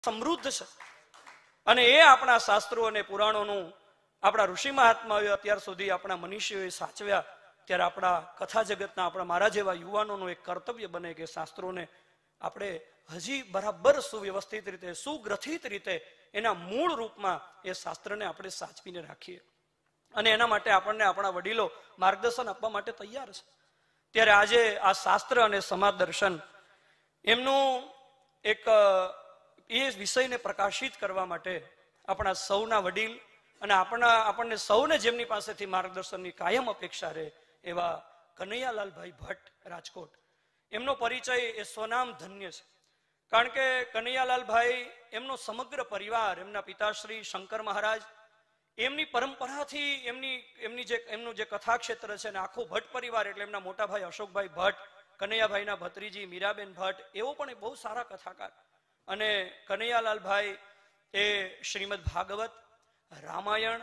સમૃદ્ધ છે. અને એ આપણા શાસ્ત્રો અને પુરાણોનું આપણા ઋષિ મહાત્માઓએ અત્યાર સુધી આપણા મનીષીઓએ સાચવ્યા. ત્યારે આપણા કથા જગતના આપણા મારા જેવા યુવાનોનું એક કર્તવ્ય બને કે શાસ્ત્રોને આપણે હજી બરાબર સુવ્યવસ્થિત રીતે, સુગ્રથિત રીતે એના મૂળ રૂપમાં એ શાસ્ત્રને આપણે સાચવીને રાખીએ. અને એના માટે આપણને આપણા વડીલો માર્ગદર્શન આપવા માટે તૈયાર છે. ત્યારે આજે આ શાસ્ત્ર અને સમાજ દર્શન એમનું એક એ વિષયને પ્રકાશિત કરવા માટે આપણા સૌના વડીલ અને આપણને સૌને જેમની પાસેથી માર્ગદર્શનની કાયમ અપેક્ષા રહે એવા કનૈયાલાલભાઈ ભટ્ટ રાજકોટ, એમનો પરિચય એ સ્વનામ ધન્ય છે. કારણ કે કનૈયાલાલભાઈ એમનો સમગ્ર પરિવાર, એમના પિતાશ્રી શંકર મહારાજ, એમની પરંપરાથી એમનું જે કથા ક્ષેત્ર છે ને આખો ભટ્ટ પરિવાર, એટલે એમના મોટા ભાઈ અશોકભાઈ ભટ્ટ, કનૈયાભાઈના ભત્રીજી મીરાબેન ભટ્ટ, એવો પણ એક બહુ સારા કથાકાર. અને કનૈયાલાલભાઈ એ શ્રીમદ ભાગવત, રામાયણ,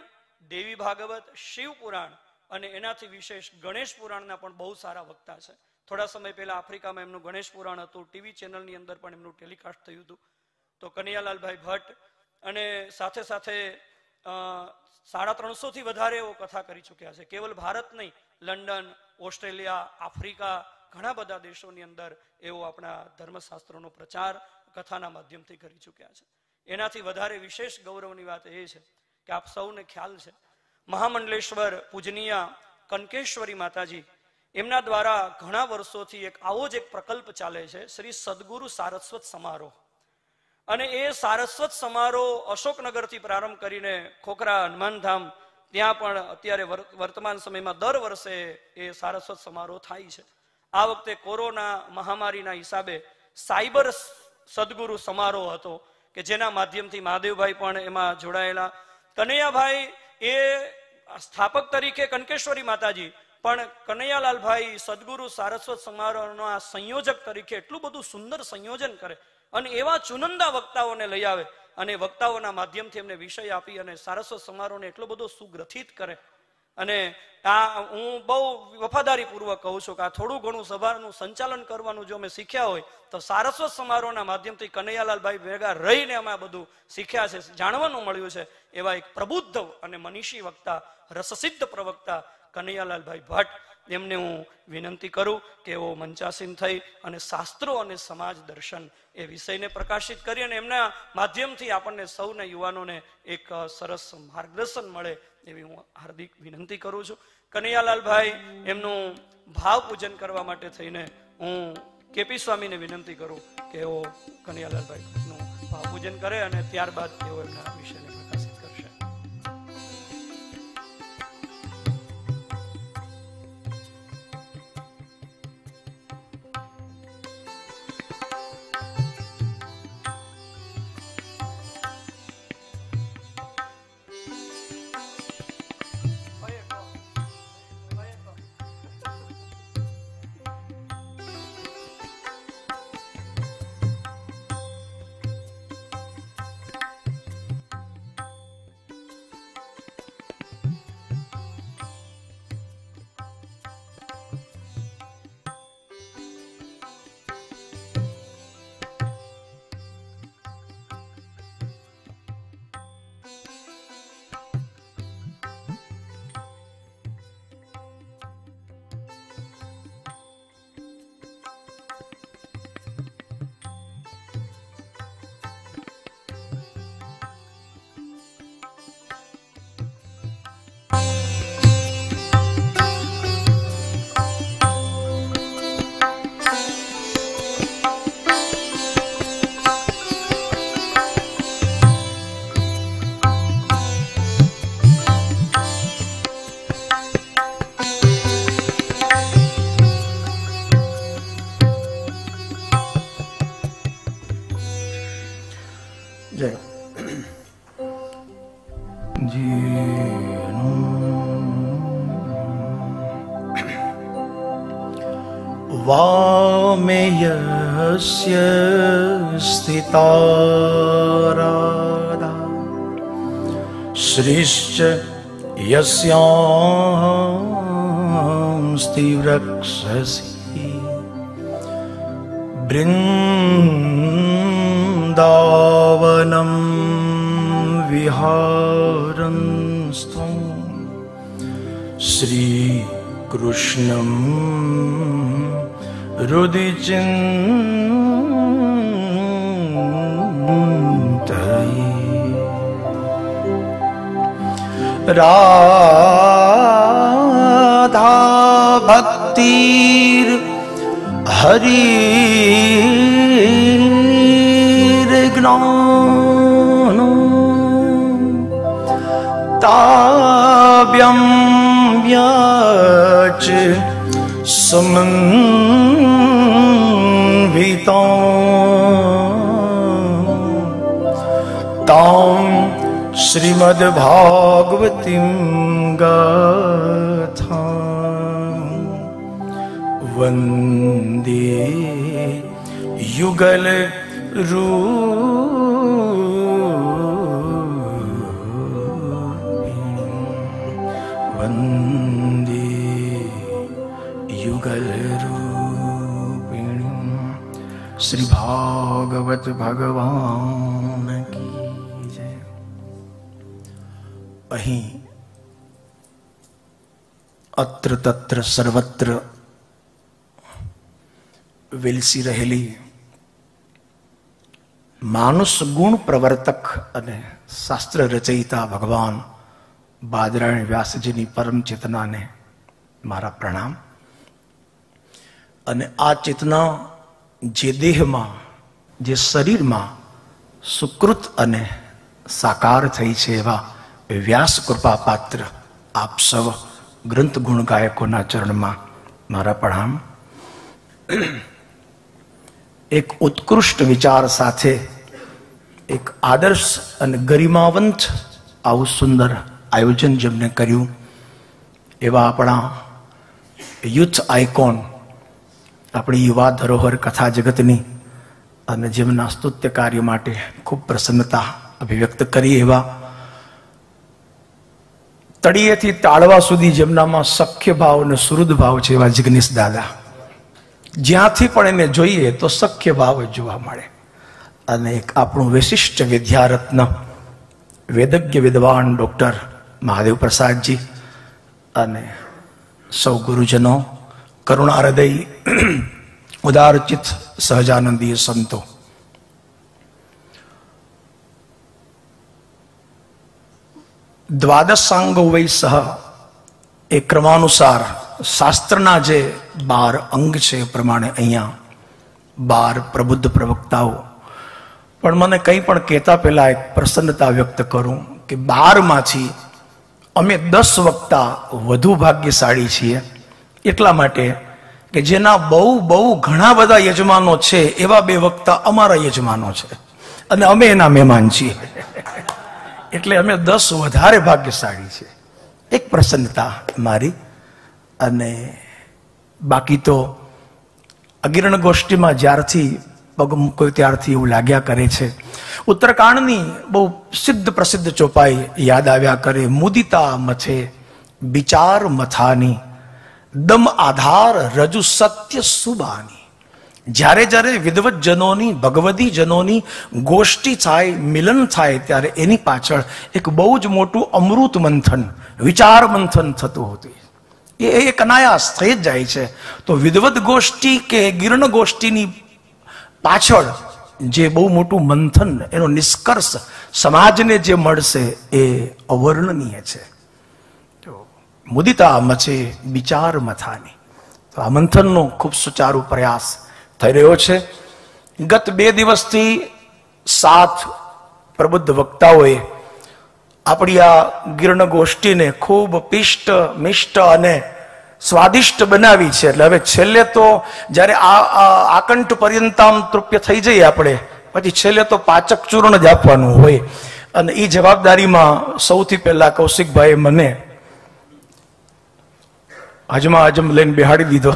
દેવી ભાગવત, શિવ પુરાણ અને એનાથી વિશેષ ગણેશ પુરાણના પણ બહુ સારા વક્તા છે. થોડા સમય પહેલા આફ્રિકામાં એમનું ગણેશ પુરાણ હતું, ટીવી ચેનલની અંદર પણ એમનું ટેલિકાસ્ટ થયું હતું. તો કનૈયાલાલભાઈ ભટ્ટ અને સાથે સાથે 350 થી વધારે એવો કથા કરી ચુક્યા છે. કેવલ ભારત નહીં, લંડન, ઓસ્ટ્રેલિયા, આફ્રિકા, ઘણા બધા દેશોની અંદર એવો આપણા ધર્મશાસ્ત્રોનો પ્રચાર કથાના માધ્યમથી કરી ચુક્યા છે. એનાથી વધારે વિશેષ ગૌરવની વાત એ છે કે આપ સૌને ખ્યાલ છે, મહામંડલેશ્વર પૂજનીય કનકેશ્વરી માતાજી, એમના દ્વારા ઘણા વર્ષોથી આવો જ એક પ્રકલ્પ ચાલે છે, શ્રી સદગુરુ સારસ્વત સમારોહ. અને એ સારસ્વત સમારોહ અશોકનગરથી પ્રારંભ કરીને ખોખરા, હનુમાનધામ, ત્યાં પણ અત્યારે વર્તમાન સમયમાં દર વર્ષે એ સારસ્વત સમારોહ થાય છે. આ વખતે કોરોના મહામારીના હિસાબે સાયબર સદગુરુ સમારોહ હતો કે જેના માધ્યમથી મહાદેવભાઈ પણ એમાં જોડાયેલા. કનૈયાભાઈ એ સ્થાપક તરીકે કનકેશ્વરી માતાજી, પણ કનૈયાલાલભાઈ સદગુરુ સારસ્વત સમારોહના સંયોજક તરીકે એટલું બધું સુંદર સંયોજન કરે અને એવા ચુનંદા વક્તાઓને લઈ આવે અને વક્તાઓના માધ્યમથી એમને વિષય આપી અને સારસ્વત સમારોહને એટલો બધો સુગ્રથિત કરે. અને આ હું બહુ વફાદારી પૂર્વક કહું છું કે આ થોડું ઘણું સભાનું સંચાલન કરવાનું જો અમે શીખ્યા હોય તો સારસ્વત સમારોહના માધ્યમથી કનૈયાલાલભાઈ ભેગા રહીને અમે આ બધું શીખ્યા છે, જાણવાનું મળ્યું છે. એવા એક પ્રબુદ્ધ અને મનીષી વક્તા, રસસિદ્ધ પ્રવક્તા કનૈયાલાલભાઈ ભટ્ટ, એમને હું વિનંતી કરું કે એઓ મંચાસીન થઈ અને શાસ્ત્રો અને સમાજ દર્શન એ વિષયને પ્રકાશિત કરી અને એમના માધ્યમથી આપણને સૌને યુવાનોને એક સરસ માર્ગદર્શન મળે એવી હું હાર્દિક વિનંતી કરું છું. કનૈયાલાલભાઈ એમનું ભાવ પૂજન કરવા માટે થઈને હું કેપી સ્વામીને વિનંતી કરું કે એઓ કનૈયાલાલભાઈનું ભાવ પૂજન કરે અને ત્યારબાદ તેઓ એમના વિષયને પ્રકાશિત કરશે. वामेयस्य स्थिता राधा श्रीश्च यस्यांस्ति वृक्षसि वृन्दावनं विहारन्स्थं श्रीकृष्णं हृदि चिन्तये राधा भक्तिर हरिर ज्ञान ताव्यं व्याच समन्वितं तां श्रीमद्भागवतीं गाथा वन्दे युगल वन्दे युगल श्री भागवत भगवान की जय। અહીં અત્ર તત્ર સર્વત્ર વિલસી રહેલી માનુષ ગુણ પ્રવર્તક અને શાસ્ત્ર રચયિતા ભગવાન બાદરાયણ વ્યાસજીની પરમ ચેતનાને મારા પ્રણામ। અને આ ચેતના જે દેહમાં જે શરીરમાં સુકૃત અને સાકાર થઈ છે એવા વ્યાસ કૃપા પાત્ર આપ સૌ ગ્રંથ ગુણ ગાયકોના ચરણમાં મારા પ્રણામ। એક ઉત્કૃષ્ટ વિચાર સાથે એક આદર્શ અને ગરિમાવંત આવું સુંદર આયોજન જેમને કર્યું એવા આપણા યુથ આઇકોન, આપણી યુવા ધરોહર કથા જગતની અને જેમના સ્તુત્ય કાર્ય માટે ખૂબ પ્રસન્નતા અભિવ્યક્ત કરી એવા તળિયેથી તાળવા સુધી જેમનામાં સખ્ય ભાવ અને સુહૃદ ભાવ છે એવા જિગ્નેશ દાદા, જ્યાંથી પણ એને જોઈએ તો સખ્ય ભાવ જોવા મળે। અને એક આપણું વિશિષ્ટ વિદ્યારત્ન વેદજ્ઞ વિદ્વાન ડૉક્ટર મહાદેવ પ્રસાદજી અને સૌ ગુરુજનો, કરુણા હૃદય ઉદારચિત સહજાનંદીય સંતો, દ્વાદશાંગો વૈ સહ એ ક્રમાનુસાર શાસ્ત્રના જે 12 અંગ છે એ પ્રમાણે અહીંયા 12 પ્રબુદ્ધ પ્રવક્તાઓ, પણ મને કંઈ પણ કહેતા પહેલા એક પ્રસન્નતા વ્યક્ત કરું કે 12 માંથી અમે 10 વક્તા વધુ ભાગ્યશાળી છીએ, એટલા માટે કે જેના બહુ ઘણા બધા યજમાનો છે એવા 2 વક્તા અમારા યજમાનો છે અને અમે એના મહેમાન છીએ, એટલે અમે 10 વધારે ભાગ્યશાળી છે। એક પ્રસન્નતા મારી। અને બાકી તો અગિરણ ગોષ્ઠીમાં જ્યારથી પગ મૂક્યો ત્યારથી એવું લાગ્યા કરે છે, ઉત્તરકાંડની બહુ સિદ્ધ પ્રસિદ્ધ ચોપાઈ યાદ આવ્યા કરે। મુદિતા મથે વિચાર મથાની દમ આધાર રજુ સત્ય સુબાની। જ્યારે જ્યારે વિદવત જનોની ભગવદી જનોની ગોષ્ઠી થાય, મિલન થાય, ત્યારે એની પાછળ એક બહુ જ મોટું અમૃત મંથન, વિચાર મંથન થતું હતું। એ એક અનાયાસ થઈ જ જાય છે। તો વિદવત ગોષ્ઠી કે ગિરણ ગોષ્ઠીની પાછળ જે બહુ મોટું મંથન, એનો નિષ્કર્ષ સમાજને જે મળશે એ અવર્ણનીય છે। તો મુદિતા મચે વિચાર મથાની, તો આ મંથનનો ખૂબ સુચારુ પ્રયાસ થઈ રહ્યો છે। ગત 2 દિવસથી 7 પ્રબુદ્ધ વક્તાઓએ આપણી આ ગિરણ ગોષ્ઠીને ખૂબ પિષ્ટ મિષ્ટ અને સ્વાદિષ્ટ બનાવી છે। એટલે હવે છેલ્લે તો જ્યારે આકંઠ પર્યંતામ તૃપ્ય થઈ જઈએ આપણે, પછી છેલ્લે તો પાચક ચૂર્ણ જ આપવાનું હોય। અને એ જવાબદારીમાં સૌથી પહેલા કૌશિકભાઈએ મને હજમા હજમ લઈને બેહાડી દીધો।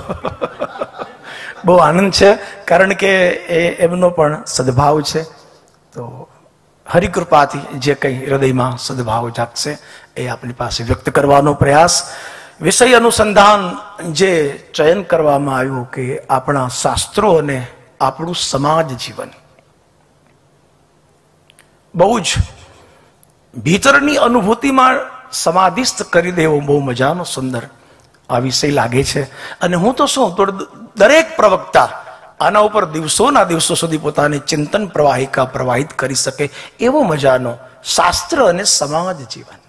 બહુ આનંદ છે, કારણ કે એમનો પણ સદભાવ છે। તો હરિકૃપાથી જે કંઈ હૃદયમાં સદભાવ જાગશે એ આપણી પાસે વ્યક્ત કરવાનો પ્રયાસ। વિષય અનુસંધાન જે ચયન કરવામાં આવ્યું કે આપણા શાસ્ત્રો અને આપણું સમાજ જીવન, બહુ જ ભીતરની અનુભૂતિમાં સમાધિસ્થ કરી દેવો બહુ મજાનો સુંદર આ વિષય લાગે છે. અને હું તો શું, તો દરેક પ્રવક્તા આના ઉપર દિવસોના દિવસો સુધી પોતાની ચિંતન પ્રવાહિકા પ્રવાહિત કરી શકે એવો મજાનો શાસ્ત્ર અને સમાજ જીવન.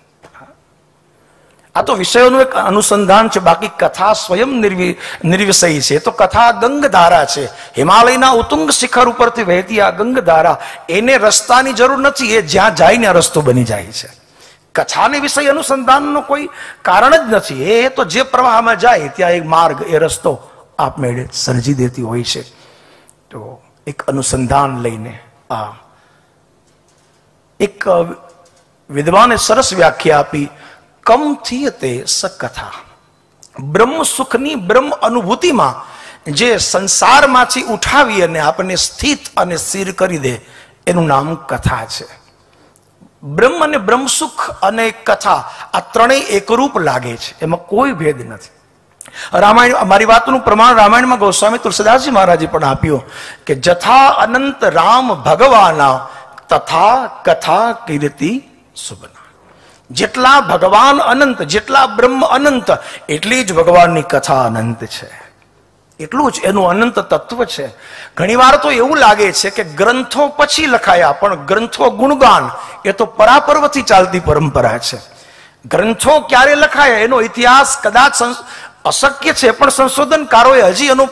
આ તો વિષયોનું એક અનુસંધાન છે, બાકી કથા સ્વયં નિર્વિષયી છે. તો કથા ગંગધારા છે, હિમાલયના ઉત્તુંગ શિખર ઉપરથી વહેતી આ ગંગધારા, એને રસ્તાની જરૂર નથી, એ જ્યાં જાય ને રસ્તો બની જાય છે. કથાને વિષય અનુસંધાનનો કોઈ કારણ જ નથી, એ તો જે પ્રવાહમાં જાય ત્યાં એક માર્ગ, એ રસ્તો આપમેળે સર્જી દેતી હોય છે. તો એક અનુસંધાન લઈને આ એક વિદ્વાને સરસ વ્યાખ્યા આપી, કમ થીયતે સ કથા. બ્રહ્મ સુખની બ્રહ્મ અનુભૂતિમાં જે સંસારમાંથી ઉઠાવી અને આપણને સ્થિત અને સ્થિર કરી દે એનું નામ કથા છે. બ્રહ્મ અને બ્રહ્મ સુખ અને કથા આ ત્રણેય એકરૂપ લાગે છે, એમાં કોઈ ભેદ નથી. રામાયણ, અમારી વાતનું પ્રમાણ રામાયણમાં ગોસ્વામી તુલસીદાસજી મહારાજે પણ આપ્યું કે જથા અનંત રામ ભગવાના તથા કથા કીર્તિ સુબના. જેટલા ભગવાન અનંત, જેટલા બ્રહ્મ અનંત, એટલી જ ભગવાનની કથા અનંત છે. એટલું જ એનું અનંત તત્વ છે. ઘણી વાર તો એવું લાગે છે કે ગ્રંથો પછી લખાયા, પણ ગ્રંથો ગુણગાન એ તો પરાપર્વથી ચાલતી પરંપરા છે. ગ્રંથો ક્યારે લખાયા એનો ઇતિહાસ કદાચ અશક્ય છે, પણ સંશોધનકારોએ હજી એનું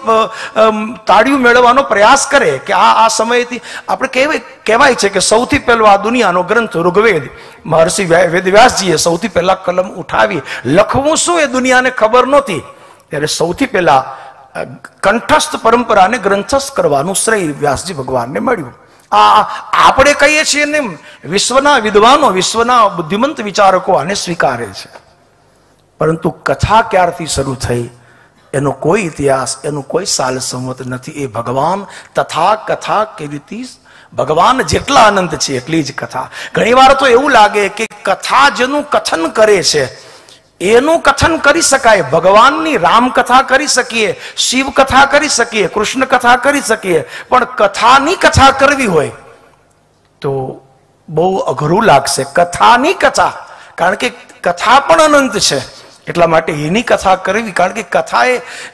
તાળિયું મેળવવાનો પ્રયાસ કરે કે આ સમયથી આપણે કહેવાય છે કે સૌથી પહેલો આ દુનિયાનો ગ્રંથ ઋગ્વેદ, મહર્ષિ વેદવ્યાસજીએ સૌથી પહેલા કલમ ઉઠાવી. લખવું શું એ દુનિયાને ખબર નહોતી, ત્યારે સૌથી પહેલા કંઠસ્થ પરંપરાને ગ્રંથસ્થ કરવાનું શ્રેય વ્યાસજી ભગવાનને મળ્યું. આપણે કહીએ છીએ ને, વિશ્વના વિદ્વાનો, વિશ્વના બુદ્ધિમંત વિચારકો આને સ્વીકારે છે. પરંતુ કથા ક્યારથી શરૂ થઈ એનો કોઈ ઇતિહાસ, એનું કોઈ સાલ સંમત નથી. એ ભગવાન તથા કથા કીર્તિ, ભગવાન જેટલા અનંત છે એટલી જ કથા. ઘણી વાર તો એવું લાગે કે કથા જેનું કથન કરે છે એનું કથન કરી શકાય. ભગવાનની રામ કથા કરી શકીએ, શિવ કથા કરી શકીએ, કૃષ્ણ કથા કરી શકીએ, પણ કથાની કથા કરવી હોય તો બહુ અઘરું લાગશે. કથાની કથા, કારણ કે કથા પણ અનંત છે, એટલા માટે એની કથા કરવી. કારણ કે કથા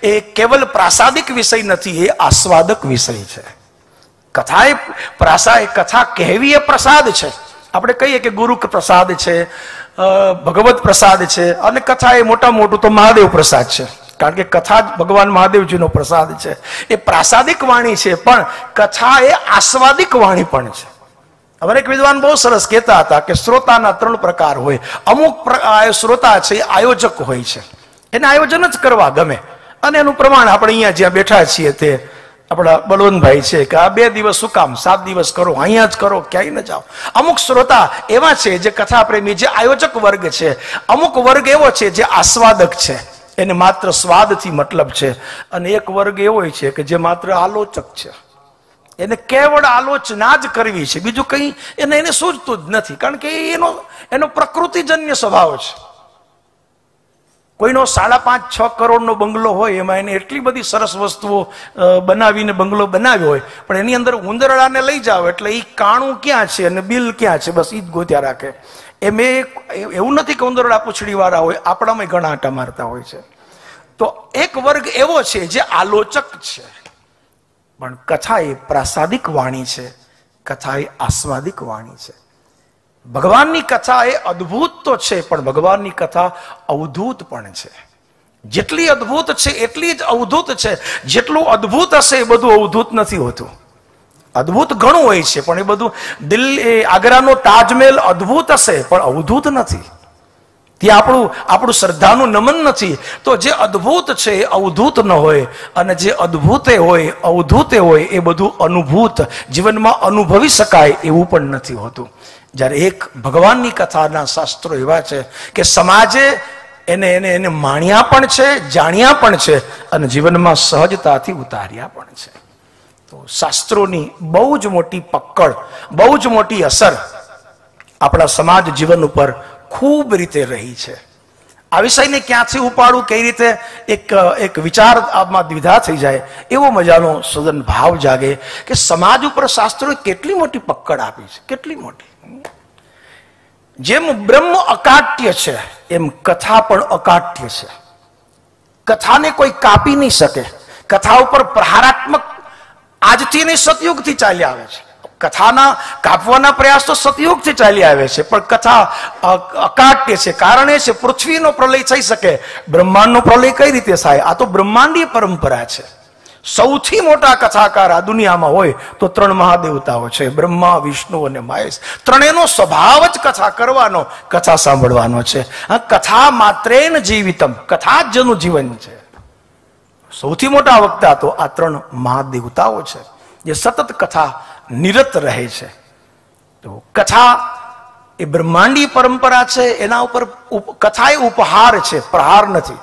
એ કેવલ પ્રાસાદિક વિષય નથી, એ આસ્વાદક વિષય છે. કથા એ કથા કહેવી એ પ્રસાદ છે. આપણે કહીએ કે ગુરુ પ્રસાદ છે, ભગવત પ્રસાદ છે, અને કથા એ મોટું તો મહાદેવ પ્રસાદ છે. કારણ કે કથા જ ભગવાન મહાદેવજીનો પ્રસાદ છે. એ પ્રાસાદિક વાણી છે, પણ કથા એ આસ્વાદિક વાણી પણ છે. અમારે એક વિદ્વાન બહુ સરસ કહેતા હતા કે શ્રોતાના 3 પ્રકાર હોય. અમુક શ્રોતા છે એ આયોજક હોય છે, એને આયોજન જ કરવા ગમે, અને એનું પ્રમાણ આપણે અહીંયા જ્યાં બેઠા છીએ તે આપણા બળવંતભાઈ છે કે આ 2 દિવસ શું કામ, 7 દિવસ કરો, અહીંયા જ કરો, ક્યાંય ન જાઓ. અમુક શ્રોતા એવા છે જે કથા પ્રેમી, જે આયોજક વર્ગ છે. અમુક વર્ગ એવો છે જે આસ્વાદક છે, એને માત્ર સ્વાદથી મતલબ છે. અને એક વર્ગ એવો છે કે જે માત્ર આલોચક છે, એને કેવળ આલોચના જ કરવી છે, બીજું કંઈ એને સૂઝતું જ નથી. કારણ કે એનો પ્રકૃતિજન્ય સ્વભાવ છે. કોઈનો 5.5-6 કરોડનો બંગલો હોય, એમાં એને એટલી બધી સરસ વસ્તુઓ બનાવીને બંગલો બનાવ્યો હોય, પણ એની અંદર ઉંદરડાને લઈ જાઓ એટલે એ કાણું ક્યાં છે અને બિલ ક્યાં છે, બસ એ જ ગોત્યા રાખે. એવું નથી કે ઉંદરડા પૂંછડીવાળા હોય, આપણામાં ઘણા આંટા મારતા હોય છે. તો એક વર્ગ એવો છે જે આલોચક છે. પણ કથા એ પ્રાસાદિક વાણી છે, કથા એ આસ્વાદિક વાણી છે. ભગવાનની કથા એ અદ્ભુત તો છે, પણ ભગવાનની કથા અવધૂત પણ છે. જેટલી અદ્ભુત છે એટલી જ અવધૂત છે. જેટલું અદ્ભુત હશે એ બધું અવધૂત નથી હોતું. અદ્ભુત ઘણું હોય છે, પણ એ બધું દિલ્હી, આગ્રાનો તાજમહેલ અદ્ભુત હશે પણ અવધૂત નથી. ત્યાં આપણું શ્રદ્ધાનું નમન નથી. તો જે અદ્ભુત છે એ અવધૂત ન હોય, અને જે અદ્ભુતે હોય, અવધૂતે હોય, એ બધું અનુભૂત, જીવનમાં અનુભવી શકાય એવું પણ નથી હોતું. જ્યારે એક ભગવાનની કથાના શાસ્ત્રો એવા છે કે સમાજે એને માણ્યા પણ છે, જાણ્યા પણ છે, અને જીવનમાં સહજતાથી ઉતાર્યા પણ છે. તો શાસ્ત્રોની બહુ જ મોટી પકડ, બહુ જ મોટી અસર આપણા સમાજ જીવન ઉપર ખૂબ રીતે રહી છે. આ વિષયને ક્યાંથી ઉપાડું, કઈ રીતે એક વિચાર આમાં દ્વિધા થઈ જાય એવો મજાનો સદન ભાવ જાગે કે સમાજ ઉપર શાસ્ત્રોએ કેટલી મોટી પકડ આપી છે, કેટલી મોટી. જેમ બ્રહ્મ અકાટ્ય છે એમ કથા પણ અકાટ્ય છે. કથાને કોઈ કાપી નહીં શકે. કથા ઉપર પ્રહારાત્મક આજથી નહીં, સતયુગથી ચાલી આવે છે. કથાના કાપવાના પ્રયાસ તો સતયુગથી ચાલી આવે છે, પણ કથા અકાટ્ય છે. કારણ એ છે પૃથ્વીનો પ્રલય થઈ શકે, બ્રહ્માંડનો પ્રલય કઈ રીતે થાય? આ તો બ્રહ્માંડીય પરંપરા છે. સૌથી મોટા કથાકાર આ દુનિયામાં હોય તો 3 મહાદેવતાઓ છે, બ્રહ્મા, વિષ્ણુ અને મહેશ. ત્રણેયનો સ્વભાવ જ કથા કરવાનો, કથા સાંભળવાનો છે. કથા માત્રેન જીવિતમ, કથા જ જેનું જીવન છે. સૌથી મોટા વક્તા તો આ 3 મહાદેવતાઓ છે, જે સતત કથા નિરત રહે છે. તો કથા એ બ્રહ્માંડી પરંપરા છે. એના ઉપર કથા એ ઉપહાર છે, પ્રહાર નથી.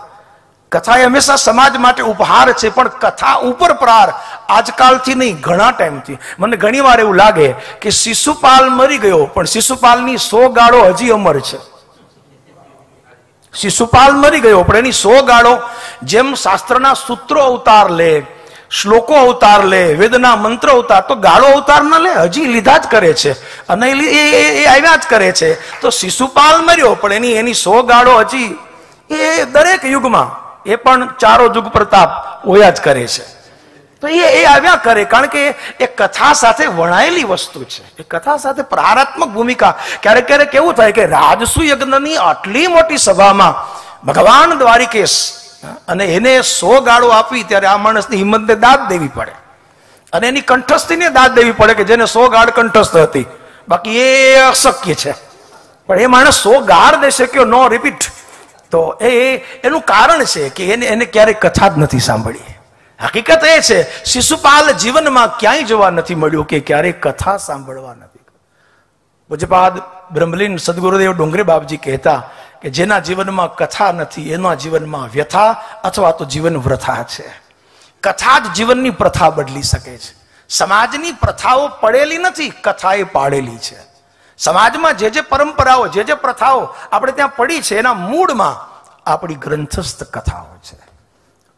કથા એ હંમેશા સમાજ માટે ઉપહાર છે, પણ કથા ઉપર પ્રહાર આજકાલથી નહીં, ઘણા ટાઈમથી. મને ઘણી વાર એવું લાગે કે શિશુપાલ મરી ગયો, પણ શિશુપાલની 100 ગાળો હજી અમર છે. શિશુપાલ મરી ગયો પણ એની 100 ગાળો, જેમ શાસ્ત્રના સૂત્રો અવતાર લે, શ્લોકો અવતાર લે, વેદના મંત્ર અવતાર, તો ગાળો અવતાર ના લે, હજી લીધા જ કરે છે અને એ આવ્યા જ કરે છે. તો શિશુપાલ મર્યો પણ એની 100 ગાળો હજી એ દરેક યુગમાં એ પણ ચારો જુગ પ્રતાપ ઓયા જ કરે છે. તો એ આવ્યા કરે, કારણ કે એ કથા સાથે વણાયેલી વસ્તુ છે. એ કથા સાથે પ્રહારાત્મક ભૂમિકા. ક્યારેક ક્યારેક કેવું થાય કે રાજસુ યજ્ઞની આટલી મોટી સભામાં ભગવાન દ્વારિકેશ અને એને 100 ગાળો આપી, ત્યારે આ માણસની હિંમતને દાદ દેવી પડે અને એની કંઠસ્થીને દાદ દેવી પડે કે જેને 100 ગાળ કંઠસ્થ હતી. બાકી એ અશક્ય છે, પણ એ માણસ 100 ગાળ દે શક્યો, નો રિપીટ. તો એનું કારણ છે કે એને ક્યારેય કથા જ નથી સાંભળી. હકીકત એ છે શિશુપાલ જીવનમાં ક્યાંય જોવા નથી મળ્યું કે ક્યારેય કથા સાંભળવા નથી. પૂજ્યપાદ બ્રહ્મલીન સદગુરુદેવ ડુંગરે બાપજી કહેતા કે જેના જીવનમાં કથા નથી એના જીવનમાં વ્યથા અથવા તો જીવન વૃથા છે. કથા જ જીવનની પ્રથા બદલી શકે છે. સમાજની પ્રથાઓ પડેલી નથી, કથા એ પાડેલી છે. સમાજમાં જે પરંપરાઓ, જે પ્રથાઓ આપણે ત્યાં પડી છે, એના મૂળમાં આપણી ગ્રંથસ્થ કથાઓ છે.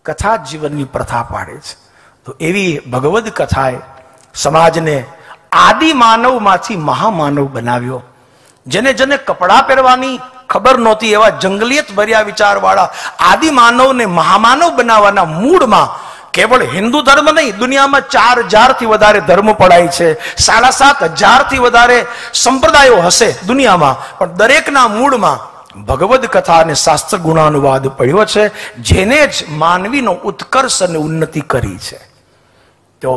કથા જીવનની પ્રથા પાડે છે. તો એવી ભગવદ કથાએ સમાજને આદિ માનવમાંથી મહામાનવ બનાવ્યો. જેને કપડાં પહેરવાની ખબર નહોતી એવા જંગલિયત ભર્યા વિચારવાળા આદિ માનવને મહામાનવ બનાવવાના મૂળમાં કેવળ હિન્દુ ધર્મ નહીં, દુનિયામાં 4000થી વધારે ધર્મ પડાય છે, 7500થી વધારે સંપ્રદાયો હશે દુનિયામાં, પણ દરેકના મૂળમાં ભગવદ કથા અને શાસ્ત્ર ગુણાનુવાદ પડ્યો છે, જેને જ માનવીનો ઉત્કર્ષ અને ઉન્નતિ કરી છે. તો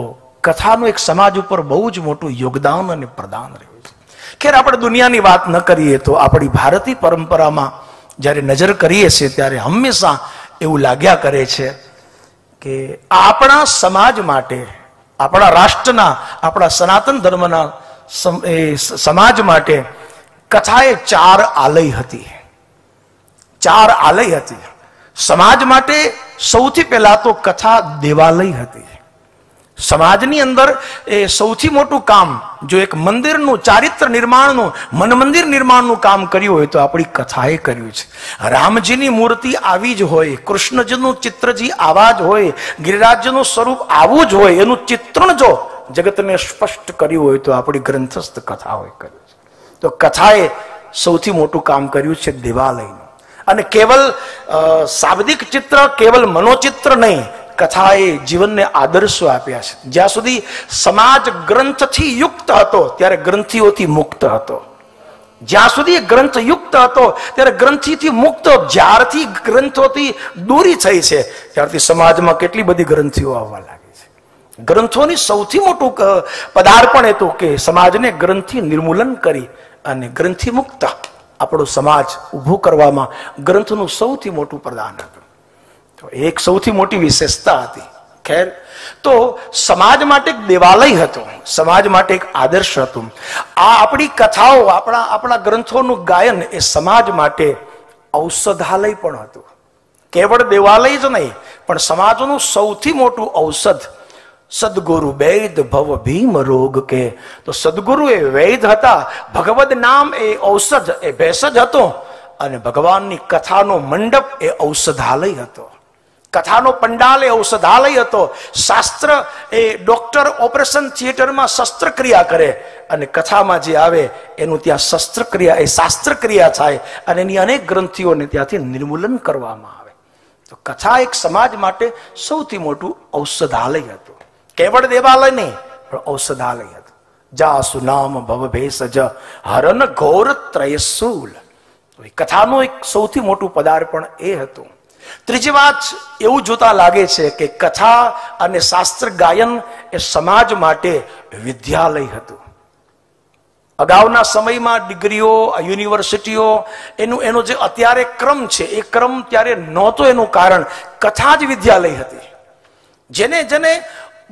કથાનું એક સમાજ ઉપર બહુ જ મોટું યોગદાન અને પ્રદાન રહ્યું છે. ખેર, આપણે દુનિયાની વાત ન કરીએ તો આપણી ભારતીય પરંપરામાં જ્યારે નજર કરીએ છીએ ત્યારે હંમેશા એવું લાગ્યા કરે છે કે આપણા સમાજ માટે, આપણા રાષ્ટ્રના, આપણા સનાતન ધર્મના સમાજ માટે કથાએ 4 આલય હતી. 4 આલય હતી. સમાજ માટે સૌથી પહેલા તો કથા દેવાલય હતી. સમાજની અંદર એ સૌથી મોટું કામ જો એક મંદિરનું, ચારિત્ર નિર્માણનું, મન મંદિર નિર્માણનું કામ કર્યું હોય તો આપણી કથાએ કર્યું છે. રામજીની મૂર્તિ આવી જ હોય, કૃષ્ણજીનું ચિત્રજી આવા જ હોય, ગિરિરાજનું સ્વરૂપ આવું જ હોય, એનું ચિત્રણ જો જગતને સ્પષ્ટ કર્યું હોય તો આપણી ગ્રંથસ્થ કથાઓએ કર્યું છે. તો કથાએ સૌથી મોટું કામ કર્યું છે દેવાલયનું. અને કેવલ શાબ્દિક ચિત્ર, કેવલ મનોચિત્ર નહીં, કથાએ જીવનને આદર્શો આપ્યા છે. જ્યાં સુધી સમાજ ગ્રંથથી યુક્ત હતો ત્યારે ગ્રંથિઓથી મુક્ત હતો. જ્યાં સુધી ગ્રંથ યુક્ત હતો ત્યારે ગ્રંથિથી મુક્ત. જ્યારથી ગ્રંથોથી દૂરી થઈ છે ત્યારથી સમાજમાં કેટલી બધી ગ્રંથિઓ આવવા લાગી છે. ગ્રંથોની સૌથી મોટું પદાર્પણ હતું કે સમાજને ગ્રંથિ નિર્મૂલન કરી અને ગ્રંથિ મુક્ત આપણો સમાજ ઊભો કરવામાં ગ્રંથનું સૌથી મોટું પ્રદાન હતું. એક સૌથી મોટી વિશેષતા હતી. ખેર, તો સમાજ માટે એક દેવાલય હતો, સમાજ માટે એક આદર્શ હતું. આ આપણી કથાઓ, આપણા ગ્રંથોનું ગાયન એ સમાજ માટે ઔષધાલય પણ હતું. કેવળ દેવાલય જ નહીં, પણ સમાજનું સૌથી મોટું ઔષધ સદગુરુ વૈદ ભવ ભીમ રોગ કે. તો સદગુરુ એ વૈદ હતા, ભગવદ નામ એ ઔષધ, એ ભેષજ હતો, અને ભગવાનની કથાનો મંડપ એ ઔષધાલય હતો. કથાનો પંડાલ એ ઔષધાલય હતો. શાસ્ત્ર એ ડોક્ટર ઓપરેશન થિયેટરમાં શસ્ત્રક્રિયા કરે અને કથામાં જે આવે એનું ત્યાં શસ્ત્રક્રિયા એ શાસ્ત્રક્રિયા થાય અને એની અનેક ગ્રંથિઓને ત્યાંથી નિર્મૂલન કરવામાં આવે. તો કથા એક સમાજ માટે સૌથી મોટું ઔષધાલય હતું. કેવળ દેવાલય નહીં પણ ઔષધાલય હતું. જાસુ નામ ભવ ભેષજ હરન ઘોર ત્રયશૂલ. કથાનું એક સૌથી મોટું પદાર્પણ એ હતું. ત્રીજી વાત એવું જોતા લાગે છે કે કથા અને શાસ્ત્ર ગાયન એ સમાજ માટે વિદ્યાલય હતું. અગાઉના સમયમાં ડિગ્રીઓ, યુનિવર્સિટીઓ એનો જે અત્યારે ક્રમ છે એ ક્રમ ત્યારે નહોતો. એનું કારણ કથા જ વિદ્યાલય હતી. જેને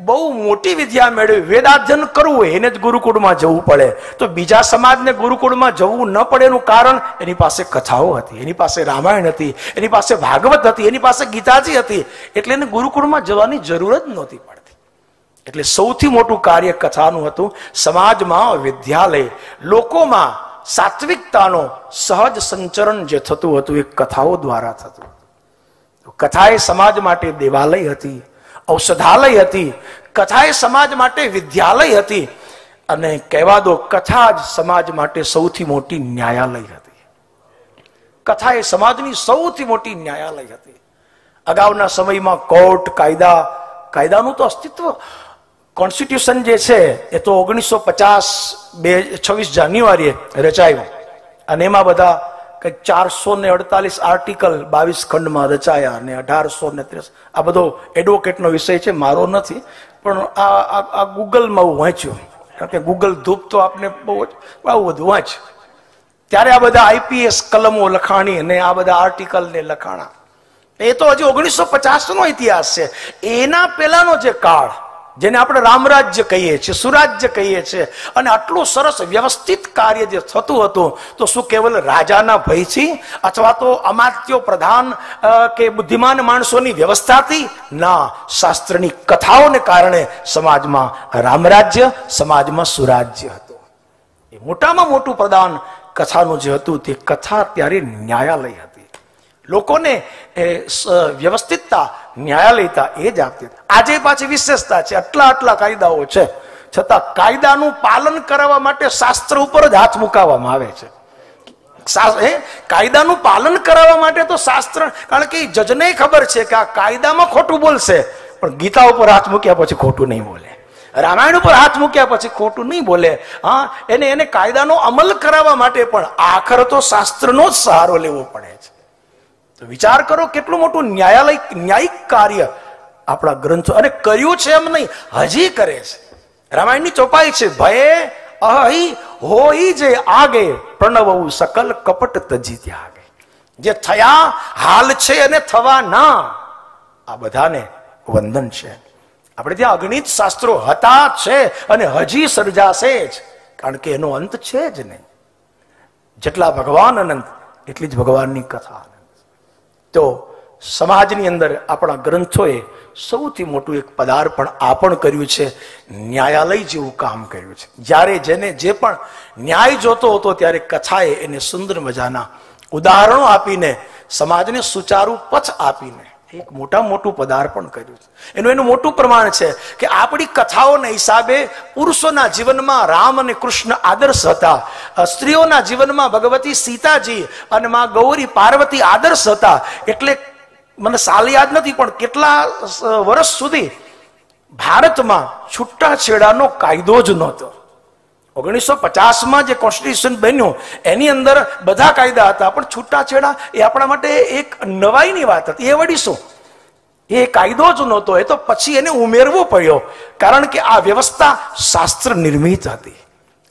બહુ મોટી વિદ્યા મેળવી, વેદાધ્યન કરવું હોય એને જ ગુરુકુળમાં જવું પડે. તો બીજા સમાજને ગુરુકુળમાં જવું ન પડે એનું કારણ એની પાસે કથાઓ હતી, એની પાસે રામાયણ હતી, એની પાસે ભાગવત હતી, એની પાસે ગીતાજી હતી. એટલે એને ગુરુકુળમાં જવાની જરૂર જ નહોતી પડતી. એટલે સૌથી મોટું કાર્ય કથાનું હતું. સમાજમાં વિદ્યાલય, લોકોમાં સાત્વિકતાનો સહજ સંચરણ જે થતું હતું એ કથાઓ દ્વારા થતું. કથા એ સમાજ માટે દેવાલય હતી, ઔષધાલય હતી. કથા એ સમાજ માટે વિદ્યાલય હતી. અને કહેવા દો કથા જ સમાજ માટે સૌથી મોટી ન્યાયાલય હતી. કથા એ સમાજની સૌથી મોટી ન્યાયાલય હતી. અગાઉના સમયમાં કોર્ટ, કાયદાનું તો અસ્તિત્વ, કોન્સ્ટિટ્યુશન જે છે એ તો 1950 26 જાન્યુઆરીએ રચાયું અને એમાં બધા કંઈક 448 આર્ટિકલ 22 ખંડમાં રચાયા અને 1830. આ બધો એડવોકેટનો વિષય છે, મારો નથી, પણ આ ગૂગલમાં હું વાંચ્યું, કારણ કે ગૂગલ ધૂપ તો આપને બહુ બધું વાંચ. ત્યારે આ બધા આઈપીએસ કલમો લખાણી અને આ બધા આર્ટિકલ ને લખાણા. એ તો હજી 1950નો ઇતિહાસ છે. એના પહેલાનો જે કાળ, જેને આપણે રામરાજ્ય કહીએ છીએ, સુરાજ્ય કહીએ છીએ, અને આટલું સરસ વ્યવસ્થિત કાર્ય જે થતું હતું, તો શું કેવલ રાજાના ભયથી અથવા તો અમાત્યો, પ્રધાન કે બુદ્ધિમાન માણસોની વ્યવસ્થાથી? ના, શાસ્ત્રની કથાઓને કારણે સમાજમાં રામરાજ્ય, સમાજમાં સુરાજ્ય હતું. એ મોટામાં મોટું પ્રદાન કથાનું જે હતું તે કથા ત્યારે ન્યાયાલય હતી. લોકોને વ્યવસ્થિતતા, ન્યાયાલયતા એ જ આપતી. આજે પાછી વિશેષતા છે, આટલા કાયદાઓ છે છતાં કાયદાનું પાલન કરાવવા માટે શાસ્ત્ર ઉપર જ હાથ મુકાવવામાં આવે છે. કાયદાનું પાલન કરાવવા માટે તો શાસ્ત્ર, કારણ કે જજને ખબર છે કે આ કાયદામાં ખોટું બોલશે પણ ગીતા ઉપર હાથ મૂક્યા પછી ખોટું નહીં બોલે, રામાયણ ઉપર હાથ મૂક્યા પછી ખોટું નહીં બોલે. હા, એને કાયદાનો અમલ કરાવવા માટે પણ આખર તો શાસ્ત્રનો જ સહારો લેવો પડે છે. તો વિચાર કરો કેટલું મોટું ન્યાયિક કાર્ય આપણા ગ્રંથો અને કર્યું છે. એમ નહીં, હજી કરે છે. રામાયણની ચોપાઈ છે, ભયે અહી હોઈ જે આગે પ્રણવવું સકલ કપટ તજી ત્યાગે. જે થયા હાલ છે અને થવાના આ બધાને વંદન છે. આપણે ત્યાં અગણિત શાસ્ત્રો હતા છે અને હજી સર્જાશે જ, કારણ કે એનો અંત છે જ નહીં. જેટલા ભગવાન અનંત એટલી જ ભગવાનની કથા. તો સમાજની અંદર આપણા ગ્રંથોએ સૌથી મોટું એક પદાર્પણ આ પણ કર્યું છે, ન્યાયાલય જેવું કામ કર્યું છે. જ્યારે જેને જે પણ ન્યાય જોતો હતો ત્યારે કથાએ એને સુંદર મજાના ઉદાહરણો આપીને, સમાજને સુચારું પથ આપીને એક મોટું પદાર્પણ કર્યું છે. એનું મોટું પ્રમાણ છે કે આપણી કથાઓના હિસાબે પુરુષોના જીવનમાં રામ અને કૃષ્ણ આદર્શ હતા, સ્ત્રીઓના જીવનમાં ભગવતી સીતાજી અને માં ગૌરી પાર્વતી આદર્શ હતા. એટલે મને સાલ યાદ નથી પણ કેટલા વર્ષ સુધી ભારતમાં છૂટાછેડાનો કાયદો જ નહોતો. 1950માં જે કોન્સ્ટિટ્યુશન બન્યું એની અંદર બધા કાયદા હતા, પણ છૂટાછેડા એ આપણા માટે એક નવાઈની વાત હતી. એ વળી શું, એ કાયદો જ નહોતો, એ તો પછી એને ઉમેરવો પડ્યો, કારણ કે આ વ્યવસ્થા શાસ્ત્ર નિર્મિત હતી.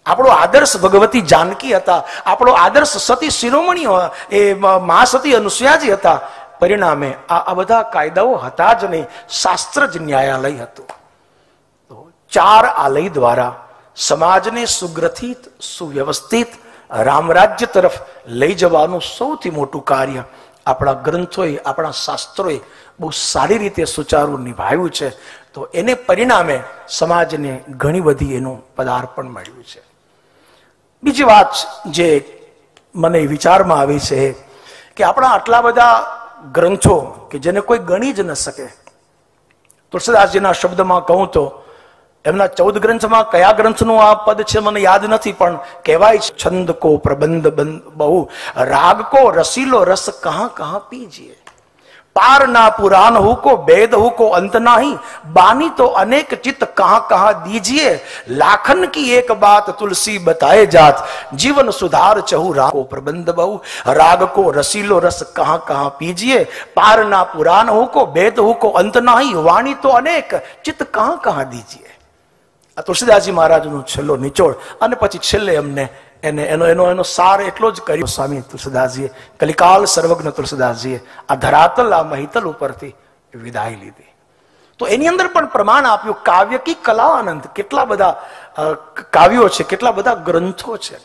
આપણો આદર્શ ભગવતી જાનકી હતા, આપણો આદર્શ સતી શિરોમણી એ મહાસતી અનુસૂયાજી હતા. પરિણામે આ બધા કાયદાઓ હતા જ નહીં, શાસ્ત્ર જ ન્યાયાલય હતું. તો 4 આલય દ્વારા સમાજને સુગ્રથિત, સુવ્યવસ્થિત રામરાજ્ય તરફ લઈ જવાનું સૌથી મોટું કાર્ય આપણા ગ્રંથોએ, આપણા શાસ્ત્રોએ બહુ સારી રીતે સુચારું નિભાવ્યું છે. તો એને પરિણામે સમાજને ઘણી બધી એનું પદાર્પણ મળ્યું છે. બીજી વાત જે મને વિચારમાં આવી છે કે આપણા આટલા બધા ગ્રંથો કે જેને કોઈ ગણી જ ન શકે. તુલસીદાસજીના શબ્દમાં કહું તો એમના 14 ગ્રંથમાં કયા ગ્રંથનું આ પદ છે મને યાદ નથી, પણ કહેવાય છે છંદ કો પ્રબંધ બહુ, રાગ કો રસીલો રસ કહા કહા પીજીએ, पार ना पुराण who co Veda who co अंत नाही, बानी तो अनेक चित कहां कहां दीजिए, लाखन की एक बात तुलसी बताए जात, जीवन सुधार चहु राग को प्रबंध बहु, राग को रसीलो रस कहां कहां पीजिए, पार ना पुराण who co Veda who co अंत नाही, वाणी तो अनेक चित कहां कहां दीजिए. आ तुलसीदासजी महाराजનો છેલ્લો નિચોડ અને પછી છેલ્લે અમને એનો સાર એટલો જ કર્યો સ્વામી તુલસીદાસજીએ, કલિકાલ સર્વજ્ઞ તુલસીદાસજીએ આ ધરાતલ આ મહિતલ ઉપરથી વિદાય લીધી. તો એની અંદર પણ પ્રમાણ આપ્યું કાવ્ય કી કલા અનંત, કેટલા બધા કાવ્યો છે, કેટલા બધા ગ્રંથો છે.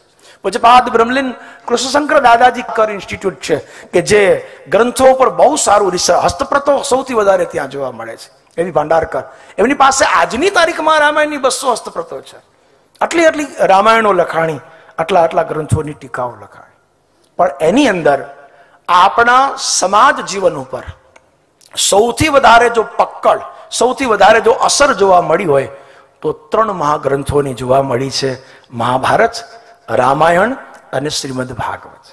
પૂજ્યપાદ બ્રહ્મલીન કૃષ્ણશંકર દાદાજી કર ઇન્સ્ટિટ્યૂટ છે કે જે ગ્રંથો ઉપર બહુ સારું રિસર્ચ, હસ્તપ્રતો સૌથી વધારે ત્યાં જોવા મળે છે. એવી ભાંડારકર, એમની પાસે આજની તારીખમાં રામાયણની 200 હસ્તપ્રતો છે. આટલી આટલી રામાયણો લખાણી, આટલા આટલા ગ્રંથોની ટીકાઓ લખાણી. પણ એની અંદર આપણા સમાજ જીવન ઉપર સૌથી વધારે જો પકડ, સૌથી વધારે જો અસર જોવા મળી હોય તો 3 મહાગ્રંથોની જોવા મળી છે, મહાભારત, રામાયણ અને શ્રીમદ ભાગવત.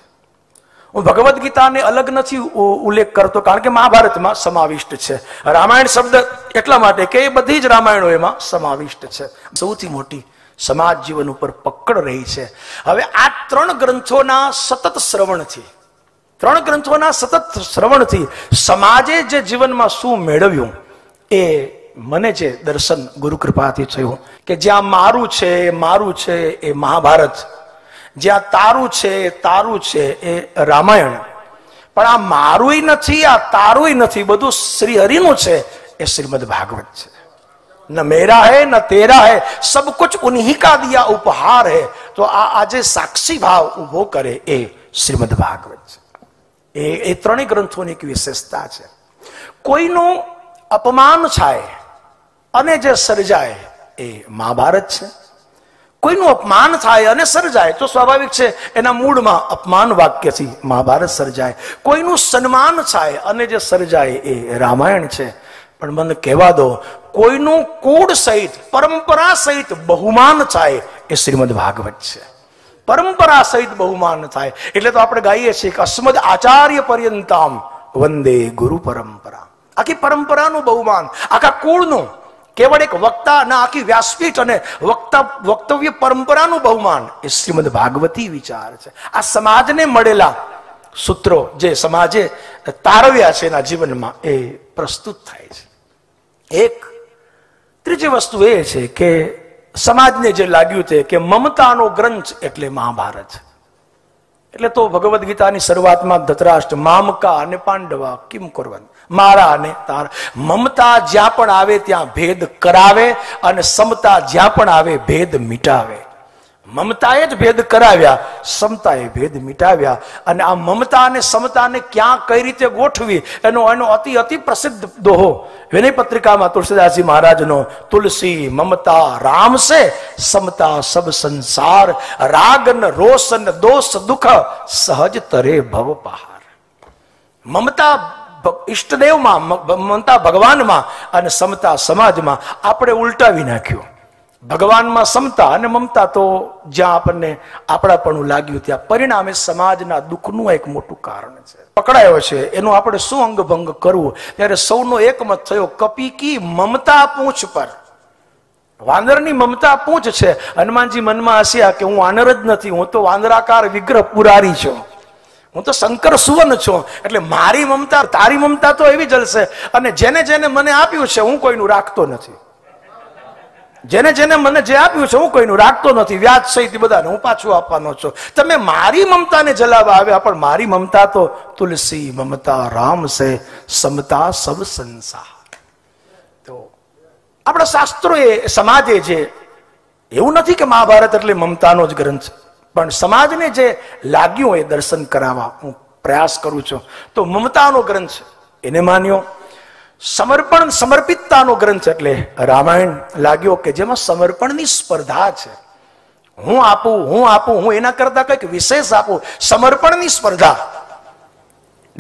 હું ભગવદ્ ગીતાને અલગ નથી ઉલ્લેખ કરતો, કારણ કે મહાભારતમાં સમાવિષ્ટ છે. રામાયણ શબ્દ એટલા માટે કે એ બધી જ રામાયણો એમાં સમાવિષ્ટ છે. સૌથી મોટી સમાજ જીવન ઉપર પકડ રહી છે. હવે આ 3 ગ્રંથોના સતત શ્રવણથી, 3 ગ્રંથોના સતત શ્રવણથી સમાજે જે જીવનમાં શું મેળવ્યું એ મને જે દર્શન ગુરુ કૃપાથી થયું કે જ્યાં મારું છે મારું છે એ મહાભારત, જ્યાં તારું છે એ રામાયણ, પણ આ મારુંય નથી આ તારુંય નથી, બધું શ્રી હરિનું છે એ શ્રીમદ ભાગવત છે. ન મેરા હૈ ન તેરા હૈ, સબ કુછ ઉન્हीं का दिया उपहार है. તો આ આજે સાક્ષી ભાવ ઉભો કરે એ શ્રીમદ ભાગવત છે. એ 3 ગ્રંથોની એક વિશેષતા છે. કોઈનું અપમાન થાય અને જે સર્જાય એ મહાભારત છે. કોઈનું અપમાન થાય અને સર્જાય તો સ્વાભાવિક છે એના મૂળમાં અપમાન વાક્યથી મહાભારત સર્જાય. કોઈનું સન્માન થાય અને જે સર્જાય એ રામાયણ છે. પણ મને કહેવા દો, કોઈનું કુળ સહિત પરંપરા સહિત બહુમાન થાય એ શ્રીમદ ભાગવત છે. પરંપરા સહિત બહુમાન થાય એટલે તો આપણે ગાઈએ છીએ કે અસ્મદ આચાર્ય પર્યંતામ વંદે ગુરુ પરંપરા. આખી પરંપરાનું બહુમાન, આખા કુળનું, કેવળ એક વક્તા ના આખી વ્યાસપીઠ અને વક્તવ્ય પરંપરાનું બહુમાન એ શ્રીમદ ભાગવતી વિચાર છે. આ સમાજને મળેલા સૂત્રો જે સમાજે તારવ્યા છે એના જીવનમાં એ પ્રસ્તુત થાય છે. એક ત્રીજી વસ્તુ એ છે કે સમાજને જે લાગ્યું છે કે મમતાનો ગ્રંથ એટલે મહાભારત. એટલે તો ભગવદ્ ગીતાની શરૂઆતમાં ધૃતરાષ્ટ્ર મામકા અને પાંડવા કિમ કુર્વન, મારા અને તારા. મમતા જ્યાં પણ આવે ત્યાં ભેદ કરાવે અને સમતા જ્યાં પણ આવે ભેદ મિટાવે. મમતાએ જ ભેદ કરાવ્યા, સમતાએ ભેદ મિટાવ્યા. અને આ મમતા અને સમતાને ક્યાં કઈ રીતે ગોઠવી એનો અતિ અતિ પ્રસિદ્ધ દોહો વિનય પત્રિકામાં તુલસીદાસજી મહારાજનો, તુલસી મમતા રામ સે સમતા સબ સંસાર, રાગ ન રોષ ન દોષ દુઃખ સહજ તરે ભવ પહાર. મમતા ઈષ્ટદેવમાં, મમતા ભગવાનમાં અને સમતા સમાજમાં આપણે ઉલટાવી નાખ્યું. ભગવાનમાં સમતા અને મમતા તો જ્યાં આપણને આપણાપણું લાગ્યું ત્યાં પરિણામે સમાજના દુઃખનું એક મોટું કારણ છે. પકડાયો છે એનું આપણે શું અંગભંગ કરવું, ત્યારે સૌનો એકમત થયો કપી કી મમતા પૂંછ પર. વાંદરની મમતા પૂંછ છે. હનુમાનજી મનમાં હસ્યા કે હું વાનર જ નથી, હું તો વાંદરાકાર વિગ્રહ પુરારી છું, હું તો શંકર સુવન છું, એટલે મારી મમતા તારી મમતા તો એવી જલશે. અને જેને જેને મને આપ્યું છે હું કોઈનું રાખતો નથી, જેને જેને મને જે આપ્યું છે હું કોઈનું રાખતો નથી, વ્યાજ સહિત બધાને હું પાછું આપવાનો છું. તમે મારી મમતાને જલાવા આવ્યા, પણ મારી મમતા તો તુલસી મમતા રામ સે સમતા સબ સંસાર. તો આપણા શાસ્ત્રોએ, સમાજે જે, એવું નથી કે મહાભારત એટલે મમતાનો જ ગ્રંથ, પણ સમાજને જે લાગ્યું એ દર્શન કરાવવા હું પ્રયાસ કરું છું. તો મમતાનો ગ્રંથ એને માન્યો. સમર્પણ સમર્પિતતાનો ગ્રંથ એટલે રામાયણ લાગ્યો કે જેમાં સમર્પણની સ્પર્ધા છે. હું આપું હું એના કરતા કંઈક વિશેષ આપું, સમર્પણની સ્પર્ધા.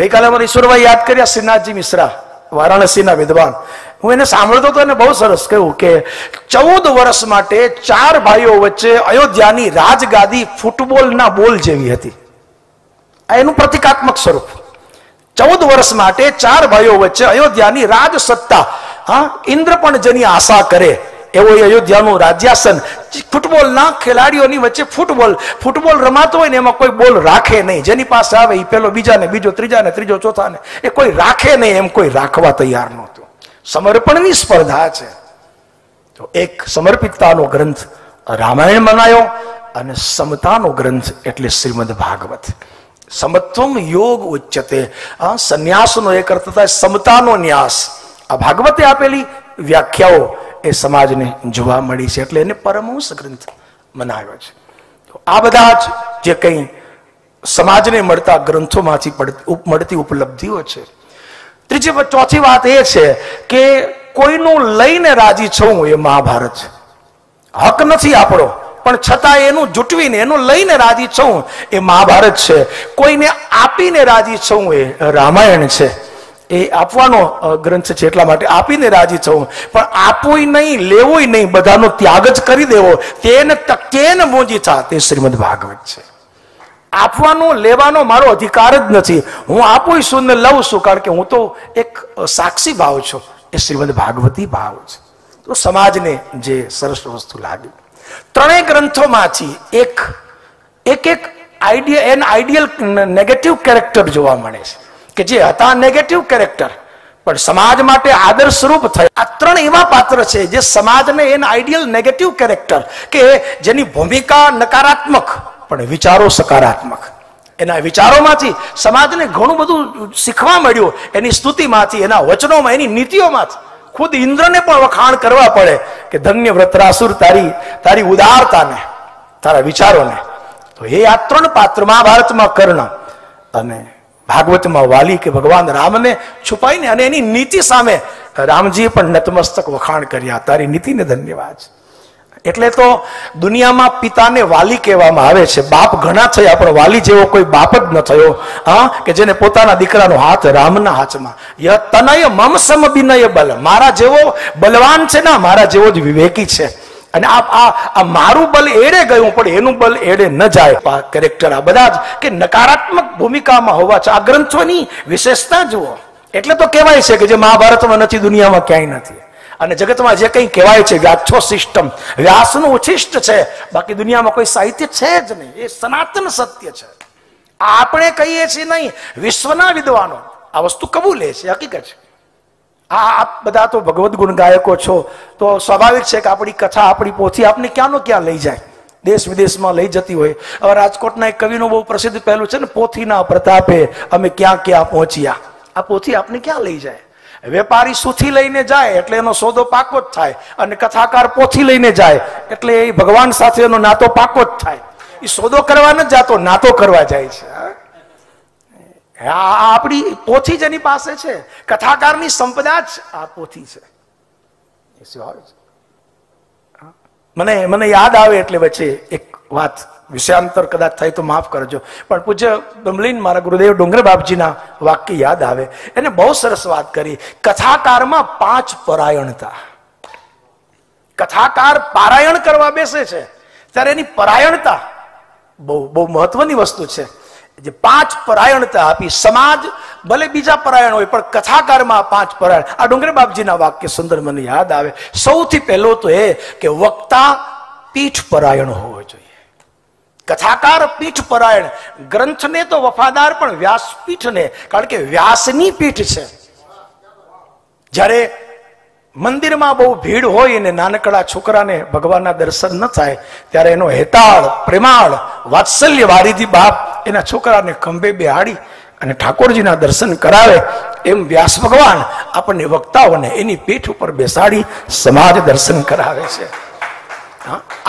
ગઈકાલે અમારે ઈશ્વરભાઈ યાદ કર્યા શ્રીનાથજી મિશ્રા, વારાણસીના વિદ્વાન. હું એને સાંભળતો હતો અને બહુ સરસ કહ્યું કે 14 વર્ષ માટે 4 ભાઈઓ વચ્ચે અયોધ્યાની રાજગાદી ફૂટબોલના બોલ જેવી હતી. આ એનું પ્રતિકાત્મક સ્વરૂપ. 14 વર્ષ માટે 4 ભાઈઓ વચ્ચે અયોધ્યાની રાજ સત્તા, ઇન્દ્ર પણ જેની આશા કરે એવો અયોધ્યાનું રાજ્યાસન. ફૂટબોલના ખેલાડીઓની વચ્ચે ફૂટબોલ રમાતો હોય ને એમાં કોઈ બોલ રાખે નહીં. જેની પાસે આવે એ પેલો બીજાને, બીજો ત્રીજાને, ત્રીજો ચોથાને, એ કોઈ રાખે નહીં. એમ કોઈ રાખવા તૈયાર નહોતું. સમર્પણની સ્પર્ધા છે. તો એક સમર્પિતતાનો ગ્રંથ રામાયણ બનાવ્યો અને સમતાનો ગ્રંથ એટલે શ્રીમદ ભાગવત. સમત્વમ યોગ ઉચ્યતે. સંન્યાસનો એક અર્થ થાય સમતાનો ન્યાસ. આ ભાગવતે આપેલી વ્યાખ્યાઓ એ સમાજને જોવા મળી છે એટલે એને પરમહંસ ગ્રંથ મનાવ્યો છે. આ બધા જ જે કંઈ સમાજને મળતા ગ્રંથોમાંથી મળતી ઉપલબ્ધિઓ છે. ચોથી વાત એ છે કે કોઈનું લઈને રાજી થવું એ મહાભારત. હક નથી આપણો પણ છતાં એનું જૂટવીને એનું લઈને રાજી થવું એ મહાભારત છે. કોઈને આપીને રાજી થવું એ રામાયણ છે. એ આપવાનો ગ્રંથ છે એટલા માટે આપીને રાજી થવું. પણ આપવું નહીં, લેવું નહીં, બધાનો ત્યાગ જ કરી દેવો, તેને તકેન મોજી થા, તે શ્રીમદ ભાગવત છે. આપવાનો લેવાનો મારો અધિકાર જ નથી. હું આપું છું ને લઉં છું કારણ કે હું તો એક સાક્ષી ભાવ છું. એ શ્રીમદ ભાગવતી ભાવ છે. તો સમાજને જે સરસ વસ્તુ લાગી. ત્રણેય ગ્રંથોમાંથી એક આઈડિયલ નેગેટિવ કેરેક્ટર જોવા મળે છે કે જે હતા નેગેટિવ કેરેક્ટર પણ સમાજ માટે આદર્શ સ્વરૂપ થયા. આ 3 એવા પાત્ર છે જે સમાજને એન આઈડિયલ નેગેટિવ કેરેક્ટર કે જેની ભૂમિકા નકારાત્મક પણ વિચારો સકારાત્મક. એના વિચારોમાંથી સમાજને ઘણું બધું શીખવા મળ્યું. એની સ્તુતિમાંથી, એના વચનોમાં, એની નીતિઓમાંથી. ખુદ ઇન્દ્રને પણ વખાણ કરવા પડે કે ધન્ય વ્રતરાસુર તારી ઉદારતાને, તારા વિચારોને. તો એ આ 3 પાત્ર મહાભારતમાં કર્ણ અને ભાગવતમાં વાલી કે ભગવાન રામને છુપાઈને અને એની નીતિ સામે રામજીએ પણ નતમસ્તક વખાણ કર્યા. તારી નીતિને ધન્યવાદ. એટલે તો દુનિયામાં પિતાને વાલી કહેવામાં આવે છે. બાપ ઘણા થયા પણ વાલી જેવો કોઈ બાપ જ ન થયો કે જેને પોતાના દીકરાનો હાથ રામના હાથમાં. ય તનય મમ સમ બિનય બલ. મારા જેવો બલવાન છે ને, મારા જેવો જ વિવેકી છે. અને આ મારું બલ એડે ગયું પણ એનું બલ એડે ન જાય. કેરેક્ટર આ બધા જ કે નકારાત્મક ભૂમિકામાં હોવા છે. આ ગ્રંથોની વિશેષતા જુઓ. એટલે તો કહેવાય છે કે જે મહાભારતમાં નથી દુનિયામાં ક્યાંય નથી. અને જગતમાં જે કંઈ કહેવાય છે વ્યાખ્યો સિસ્ટમ, વ્યાસનું ઉચ્છિષ્ટ છે. બાકી દુનિયામાં કોઈ સાહિત્ય છે જ નહીં. એ સનાતન સત્ય છે. આપણે કહીએ છીએ નહીં, વિશ્વના વિદ્વાનો આ વસ્તુ કબૂલે છે, હકીકત છે. આ બધા તો ભગવદ ગુણ ગાયકો છો તો સ્વાભાવિક છે કે આપણી કથા, આપણી પોથી આપને ક્યાંનો ક્યાં લઈ જાય, દેશ વિદેશમાં લઈ જતી હોય. હવે રાજકોટના એક કવિનું બહુ પ્રસિદ્ધ પહેલું છે ને, પોથીના પ્રતાપે અમે ક્યાં ક્યાં પહોંચ્યા. આ પોથી આપને ક્યાં લઈ જાય? વેપારી સુથી લઈને જાય એટલે એનો સોદો પાકો જ થાય, અને કથાકાર પોથી લઈને જાય એટલે એ ભગવાન સાથે એનો નાતો પાકો જ થાય. એ સોદો કરવા ન જાતો, નાતો કરવા જાય છે. આપણી પોથી જેની પાસે છે, કથાકારની સંપદા જ આ પોથી છે. મને યાદ આવે એટલે વચ્ચે એક વાત, વિષયાંતર કદાચ થાય તો માફ કરજો, પણ પૂજ્ય બ્રહ્મલીન મારા ગુરુદેવ ડુંગર બાપજીના વાક્ય યાદ આવે. એને બહુ સરસ વાત કરી. કથાકારમાં 5 પરાયણતા. કથાકાર પારાયણ કરવા બેસે છે ત્યારે એની પરાયણતા બહુ મહત્વની વસ્તુ છે. જે 5 પરાયણતા આપી. સમાજ ભલે બીજા પરાયણ હોય પણ કથાકારમાં 5 પરાયણ. આ ડુંગર બાપજીના વાક્ય સુંદર મને યાદ આવે. સૌથી પહેલો તો એ કે વક્તા પીઠ પરાયણ હોવો જોઈએ. કથાકાર પીઠ પરાયણ. ગ્રંથને તો વફાદાર પણ વ્યાસપીઠને, કારણ કે વ્યાસની પીઠ છે. જ્યારે મંદિરમાં બહુ ભીડ હોય અને નાનકડા છોકરાને ભગવાનના દર્શન ન થાય ત્યારે એનો હેતાળ, પ્રેમાળ, વાત્સલ્ય વારીથી બાપ એના છોકરાને ખંભે બેહાડી અને ઠાકોરજીના દર્શન કરાવે. એમ વ્યાસ ભગવાન આપણને વક્તાઓને એની પીઠ ઉપર બેસાડી સમાજ દર્શન કરાવે છે.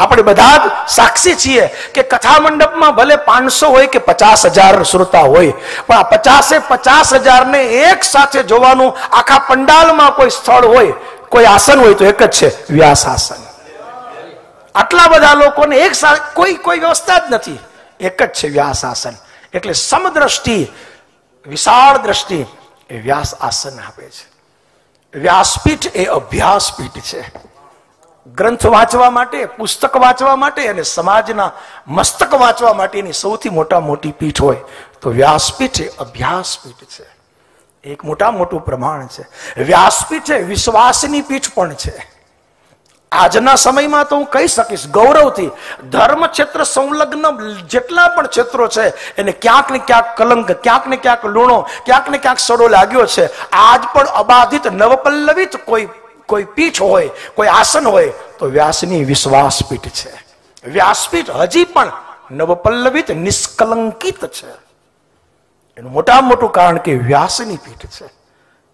આપણે બધા જ સાક્ષી છીએ કે કથા મંડપમાં ભલે 500 હોય કે 50,000 શ્રોતા હોય, પણ આ 50,000 ને એક સાથે જોવાનું આખા પંડાલમાં કોઈ સ્થળ હોય, કોઈ આસન હોય તો એક જ છે, વ્યાસ આસન. આટલા બધા લોકોને એક સાથે કોઈ વ્યવસ્થા જ નથી, એક જ છે વ્યાસ આસન. એટલે સમદ્રષ્ટિ વિશાળ દ્રષ્ટિ એ વ્યાસ આસન આપે છે. વ્યાસપીઠ એ અભ્યાસ પીઠ છે. ગ્રંથ વાંચવા માટે, પુસ્તક વાંચવા માટે અને સમાજના મસ્તક વાંચવા માટેની સૌથી મોટી પીઠ હોય તો વ્યાસપીઠ એ અભ્યાસ પીઠ છે. એક મોટું પ્રમાણ છે. વ્યાસપીઠ એ વિશ્વાસની પીઠ પણ છે. આજના સમયમાં તો હું કહી શકીશ ગૌરવથી, ધર્મ ક્ષેત્ર સંલગ્ન જેટલા પણ ક્ષેત્રો છે એને ક્યાંક ને ક્યાંક કલંક, ક્યાંક ને ક્યાંક લૂણો, ક્યાંક ને ક્યાંક સડો લાગ્યો છે. આજ પણ અબાધિત નવપલ્લવિત કોઈ પીઠ હોય, કોઈ આસન હોય તો વ્યાસની વિશ્વાસ પીઠ છે. વ્યાસપીઠ હજી પણ નવપલ્લવિત નિષ્કલંકિત છે. એનું મોટું કારણ કે વ્યાસની પીઠ છે.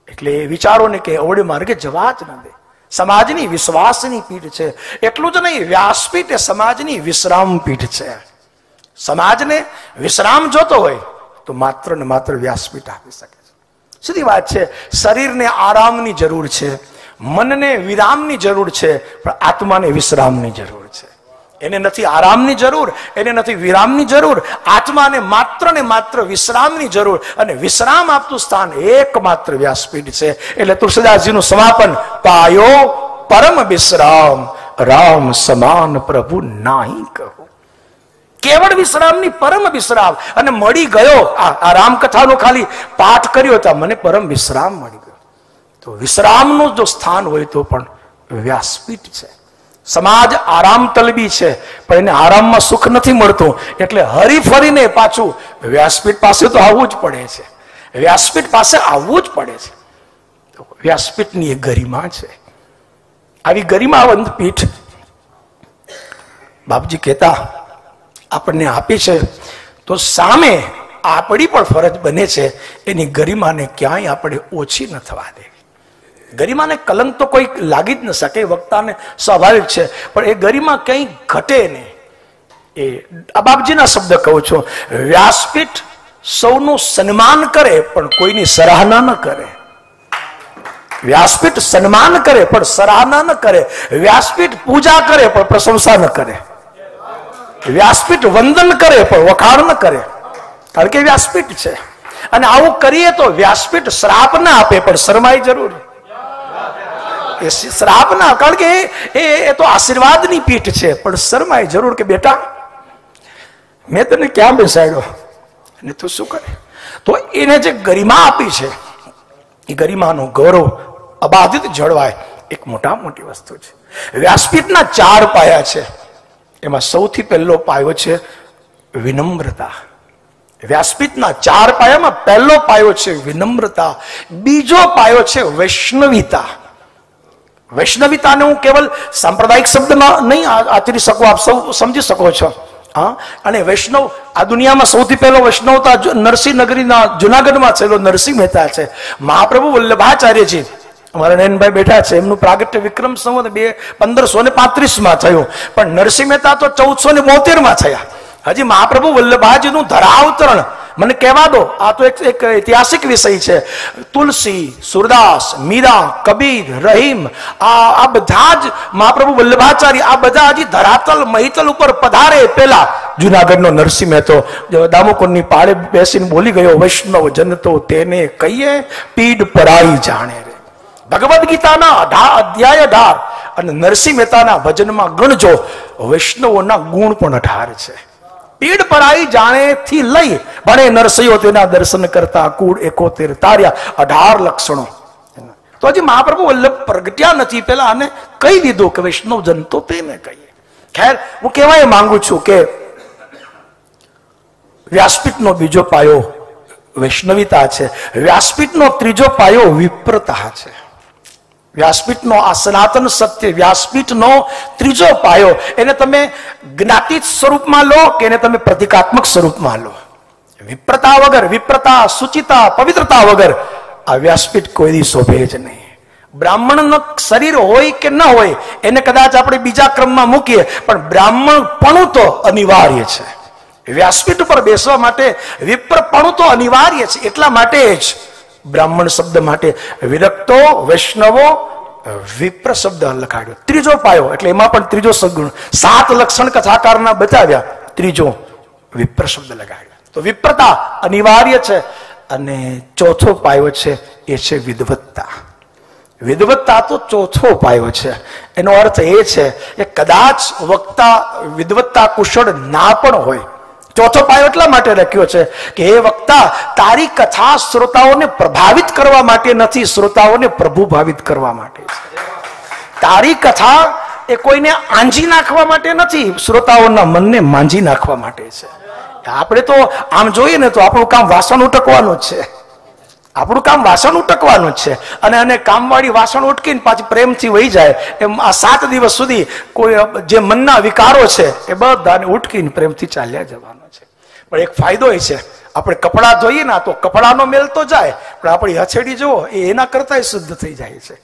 એટલે વિચારો ને કે અવળે માર્ગે જવા જ ન દે. સમાજની વિશ્વાસની પીઠ છે. એટલું જ નહીં, વ્યાસપીઠ એ સમાજની વિશ્રામ પીઠ છે. સમાજને વિશ્રામ જોતો હોય તો માત્ર ને માત્ર વ્યાસપીઠ આપી શકે છે. સીધી વાત છે. શરીરને આરામની જરૂર છે, મનને વિરામની જરૂર છે, પણ આત્માને વિશ્રામની જરૂર છે. એને નથી આરામની જરૂર, એને નથી વિરામની જરૂર. આત્માને માત્ર ને માત્ર વિશ્રામની જરૂર, અને વિશ્રામ આપતું સ્થાન એકમાત્ર વ્યાસપીઠ છે. એટલે તુલસીદાસજીનું સમાપન, પાયો પરમ વિશ્રામ, રામ સમાન પ્રભુ નાહી કહો. કેવળ વિશ્રામની પરમ વિશ્રામ. અને મળી ગયો આ રામકથાનો ખાલી પાઠ કર્યો તો મને પરમ વિશ્રામ મળી ગયો. તો વિશ્રામનું જો સ્થાન હોય તો પણ વ્યાસપીઠ છે. સમાજ આરામ તલબી છે, પણ એને આરામમાં સુખ નથી મળતું, એટલે હરીફરીને પાછું વ્યાસપીઠ પાસે તો આવવું જ પડે છે. વ્યાસપીઠ પાસે આવવું જ પડે છે. તો વ્યાસપીઠની એક ગરિમા છે. આવી ગરિમાવંત પીઠ બાપજી કહેતા આપણને આપી છે, તો સામે આપણી પણ ફરજ બને છે એની ગરિમાને ક્યાંય આપણે ઓછી ન થવા દે. ગરિમાને કલંક તો કોઈ લાગી જ ન શકે, વક્તાને સ્વાભાવિક છે, પણ એ ગરિમા કંઈ ઘટે નહીં. એ આ બાપજીના શબ્દ કહું છું, વ્યાસપીઠ સૌનું સન્માન કરે પણ કોઈની સરાહના ન કરે. વ્યાસપીઠ સન્માન કરે પણ સરાહના ન કરે. વ્યાસપીઠ પૂજા કરે પણ પ્રશંસા ન કરે. વ્યાસપીઠ વંદન કરે પણ વખાણ ન કરે, કારણ કે વ્યાસપીઠ છે. અને આવું કરીએ તો વ્યાસપીઠ શ્રાપ ના આપે પણ શરમાય જરૂર. એ શ્રાપ ના, કારણ કે એ તો આશીર્વાદની પીઠ છે, પણ શરમાય જરૂર કે બેટા મેં તને ક્યાં બેસાડ્યો અને તું શું કરે. તો એને જે ગરિમા આપી છે એ ગરિમાનું ગૌરવ અબાધિત જળવાય, એક મોટી વસ્તુ છે. વ્યાસપીઠના 4 પાયા છે. એમાં સૌથી પહેલો પાયો છે વિનમ્રતા. વ્યાસપીઠના 4 પાયામાં પહેલો પાયો છે વિનમ્રતા. બીજો પાયો છે વૈષ્ણવિતા. વૈષ્ણવિતાને હું કેવલ સાંપ્રદાયિક શબ્દમાં નહીં આચરી શકું, આપ સૌ સમજી શકો છો. હા, અને વૈષ્ણવ આ દુનિયામાં સૌથી પહેલો વૈષ્ણવતા નરસિંહ નગરીના જુનાગઢમાં થયેલો નરસિંહ મહેતા છે. મહાપ્રભુ વલ્લભાચાર્યજી અમારા નયનભાઈ બેઠા છે, એમનું પ્રાગટ્ય વિક્રમ સંવત 1535 થયું, પણ નરસિંહ મહેતા તો 1472 થયા. હજી મહાપ્રભુ વલ્લભાજીનું ધરાવતરણ મને કહેવા દો. આ તો એક ઐતિહાસિક વિષય છે. તુલસી, સુરદાસ, મીરા, કબીર, રહીમ, આ બધા જ મહાપ્રભુ વલ્લભાચાર્ય, આ બધા હજી ધરાતલ મહિતલ ઉપર પધારે પહેલા જુનાગઢનો નરસિંહ મહેતો દામોકુંડની પાળે બેસીને બોલી ગયો, વૈષ્ણવ જન તો તેને કહીએ પીડ પરાઈ જાણે રે. ભગવદ્ ગીતાના 18 અધ્યાય 18 અને નરસિંહ મહેતાના ભજનમાં ગણજો, વૈષ્ણવોના ગુણ પણ 18 છે. પીડ પરાઈ જાણે થી લઈ ભણે નરસૈયો તેના દર્શન કરતા કુળ 71 તાર્યા, 18 લક્ષણો. તો હજી મહાપ્રભુ વલ્લભ પ્રગટ્યા નથી, પેલા આને કહી દીધું કે વૈષ્ણવ જન તો તેને કહીએ. ખેર, હું કહેવાય માંગુ છું કે વ્યાસપીઠનો બીજો પાયો વૈષ્ણવિતા છે. વ્યાસપીઠનો ત્રીજો પાયો વિપ્રતા છે. વ્યાસપીઠનો આ સનાતન સત્ય, વ્યાસપીઠનો ત્રીજો પાયો, એને તમે જ્ઞાતિત સ્વરૂપમાં લો કે એને તમે પ્રતિકાત્મક સ્વરૂપમાં લો, વિપ્રતા વગર, વિપ્રતા, સુચિતા, પવિત્રતા વગર આ વ્યાસપીઠ કોઈ દી શોભે જ નહીં. બ્રાહ્મણનું શરીર હોય કે ન હોય એને કદાચ આપણે બીજા ક્રમમાં મૂકીએ, પણ બ્રાહ્મણપણું તો અનિવાર્ય છે. વ્યાસપીઠ ઉપર બેસવા માટે વિપ્રપણું તો અનિવાર્ય છે. એટલા માટે જ બ્રાહ્મણ શબ્દ માટે વિરક્તો, વૈષ્ણવો, વિપ્ર શબ્દ લખાડ્યો. ત્રીજો પાયો એટલે એમાં પણ ત્રીજો સદગુણ, 7 લક્ષણ કથાકારના બતાવ્યા, ત્રીજો વિપ્ર શબ્દ લગાડ્યો. તો વિપ્રતા અનિવાર્ય છે. અને ચોથો પાયો છે એ છે વિદવત્તા. વિદવત્તા તો ચોથો પાયો છે. એનો અર્થ એ છે કે કદાચ વક્તા વિદવત્તા કુશળ ના પણ હોય. ચોથો પાયો એટલા માટે રાખ્યો છે કે એ વક્તા તારી કથા શ્રોતાઓને પ્રભાવિત કરવા માટે નથી, શ્રોતાઓને પ્રભુ ભાવિત કરવા માટે છે. તારી કથા એ કોઈને આંજી નાખવા માટે નથી, શ્રોતાઓના મનને માંજી નાખવા માટે છે. આપણે તો આમ જોઈએ ને તો આપણું કામ વાસણ ઉટકવાનું જ છે. આપણું કામ વાસણ ઉટકવાનું જ છે. અને કામવાળી વાસણ ઉટકીને પાછી પ્રેમથી વહી જાય એમ આ 7 દિવસ સુધી કોઈ જે મનના વિકારો છે એ બધાને ઉટકીને પ્રેમથી ચાલ્યા જવાનો છે. પણ એક ફાયદો એ છે, આપણે કપડાં ધોઈએ ને તો કપડાનો મેલ તો જાય, પણ આપણી હથેળી જુઓ એ એના કરતા શુદ્ધ થઈ જાય છે.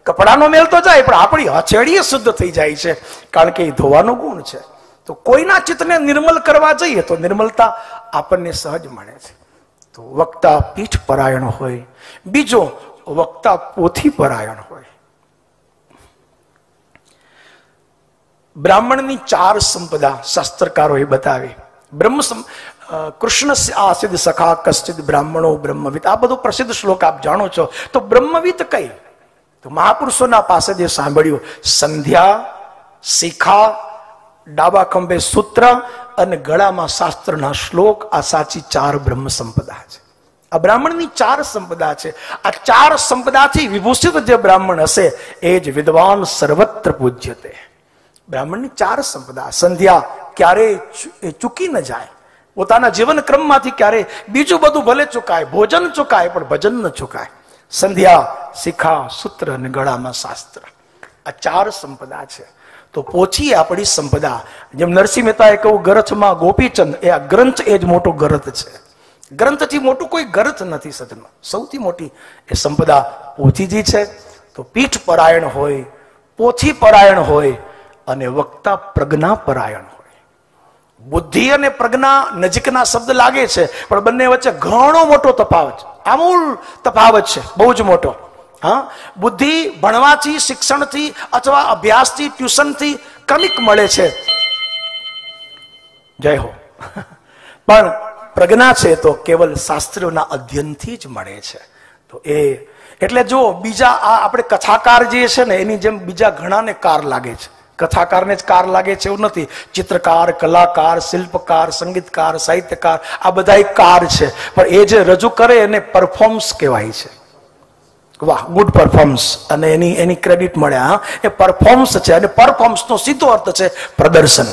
કપડાનો મેલ તો જાય પણ આપણી હથેળી શુદ્ધ થઈ જાય છે, કારણ કે એ ધોવાનો ગુણ છે. તો કોઈના ચિત્તને નિર્મલ કરવા જઈએ તો નિર્મલતા આપણને સહજ મળે છે. તો વક્તા પીઠ પરાયણ હોય. બીજો, વક્તા પોથી પરાયણ હોય. બ્રાહ્મણની 4 સંપદા શાસ્ત્રકારોએ બતાવી. કૃષ્ણ આસિદ સખા કશ્ચિદ બ્રાહ્મણો બ્રહ્મવિદ, આ બધો પ્રસિદ્ધ શ્લોક આપ જાણો છો. તો બ્રહ્મવિદ કઈ? તો મહાપુરુષોના પાસે જે સાંભળ્યું, સંધ્યા, શિખા, ડાબા ખંભે સૂત્ર અને ગળામાં શાસ્ત્રના શ્લોક, આ સાચી 4 બ્રહ્મ સંપદા છે. આ બ્રાહ્મણની 4 સંપદા છે. આ 4 સંપદાથી વિભૂષિત જે બ્રાહ્મણ હશે એ જ વિદ્વાન સર્વત્ર પૂજ્યતે. બ્રાહ્મણની 4 સંપદા. સંધ્યા ક્યારેય ચૂકી ન જાય, પોતાના જીવન ક્રમમાંથી ક્યારેય, બીજું બધું ભલે ચૂકાય, ભોજન ચૂકાય પણ ભજન ન ચૂકાય. સંધ્યા, શિખા, સૂત્ર અને ગળામાં શાસ્ત્ર, આ 4 સંપદા છે. તો પોથી આપણી સંપદા. જેમ નરસિંહ મહેતાએ કહ્યું, ગ્રંથમાં ગોપીચંદ, એ આ ગ્રંથ એ જ મોટો ગ્રંથ છે. ગ્રંથથી મોટું કોઈ ગ્રંથ નથી સજ્જનો. સૌથી મોટી એ સંપદા પોથીજી છે. તો પીઠ પરાયણ હોય, પોથી પરાયણ હોય અને વક્તા પ્રજ્ઞા પરાયણ હોય. બુદ્ધિ અને પ્રજ્ઞા નજીકના શબ્દ લાગે છે, પણ બંને વચ્ચે ઘણો મોટો તફાવત છે. આમૂલ તફાવત છે, બહુ જ મોટો. હા, બુદ્ધિ ભણવાથી, શિક્ષણથી અથવા અભ્યાસથી, ટ્યુશનથી ક્રમિક મળે છે. જય હો. પણ પ્રજ્ઞા છે તો કેવલ શાસ્ત્રોના અધ્યયનથી જ મળે છે. તો એટલે જો બીજા આ આપણે કથાકાર જે છે ને એની જેમ બીજા ઘણાને કાર લાગે છે. કથાકારને જ કાર લાગે છે એવું નથી. ચિત્રકાર, કલાકાર, શિલ્પકાર, સંગીતકાર, સાહિત્યકાર, આ બધા કાર છે. પણ એ જે રજૂ કરે એને પરફોર્મન્સ કહેવાય છે. વાહ, ગુડ પરફોર્મન્સ, અને એની ક્રેડિટ મળે. હા, એ પરફોર્મન્સ છે. અને પરફોર્મન્સનો સીધો અર્થ છે પ્રદર્શન.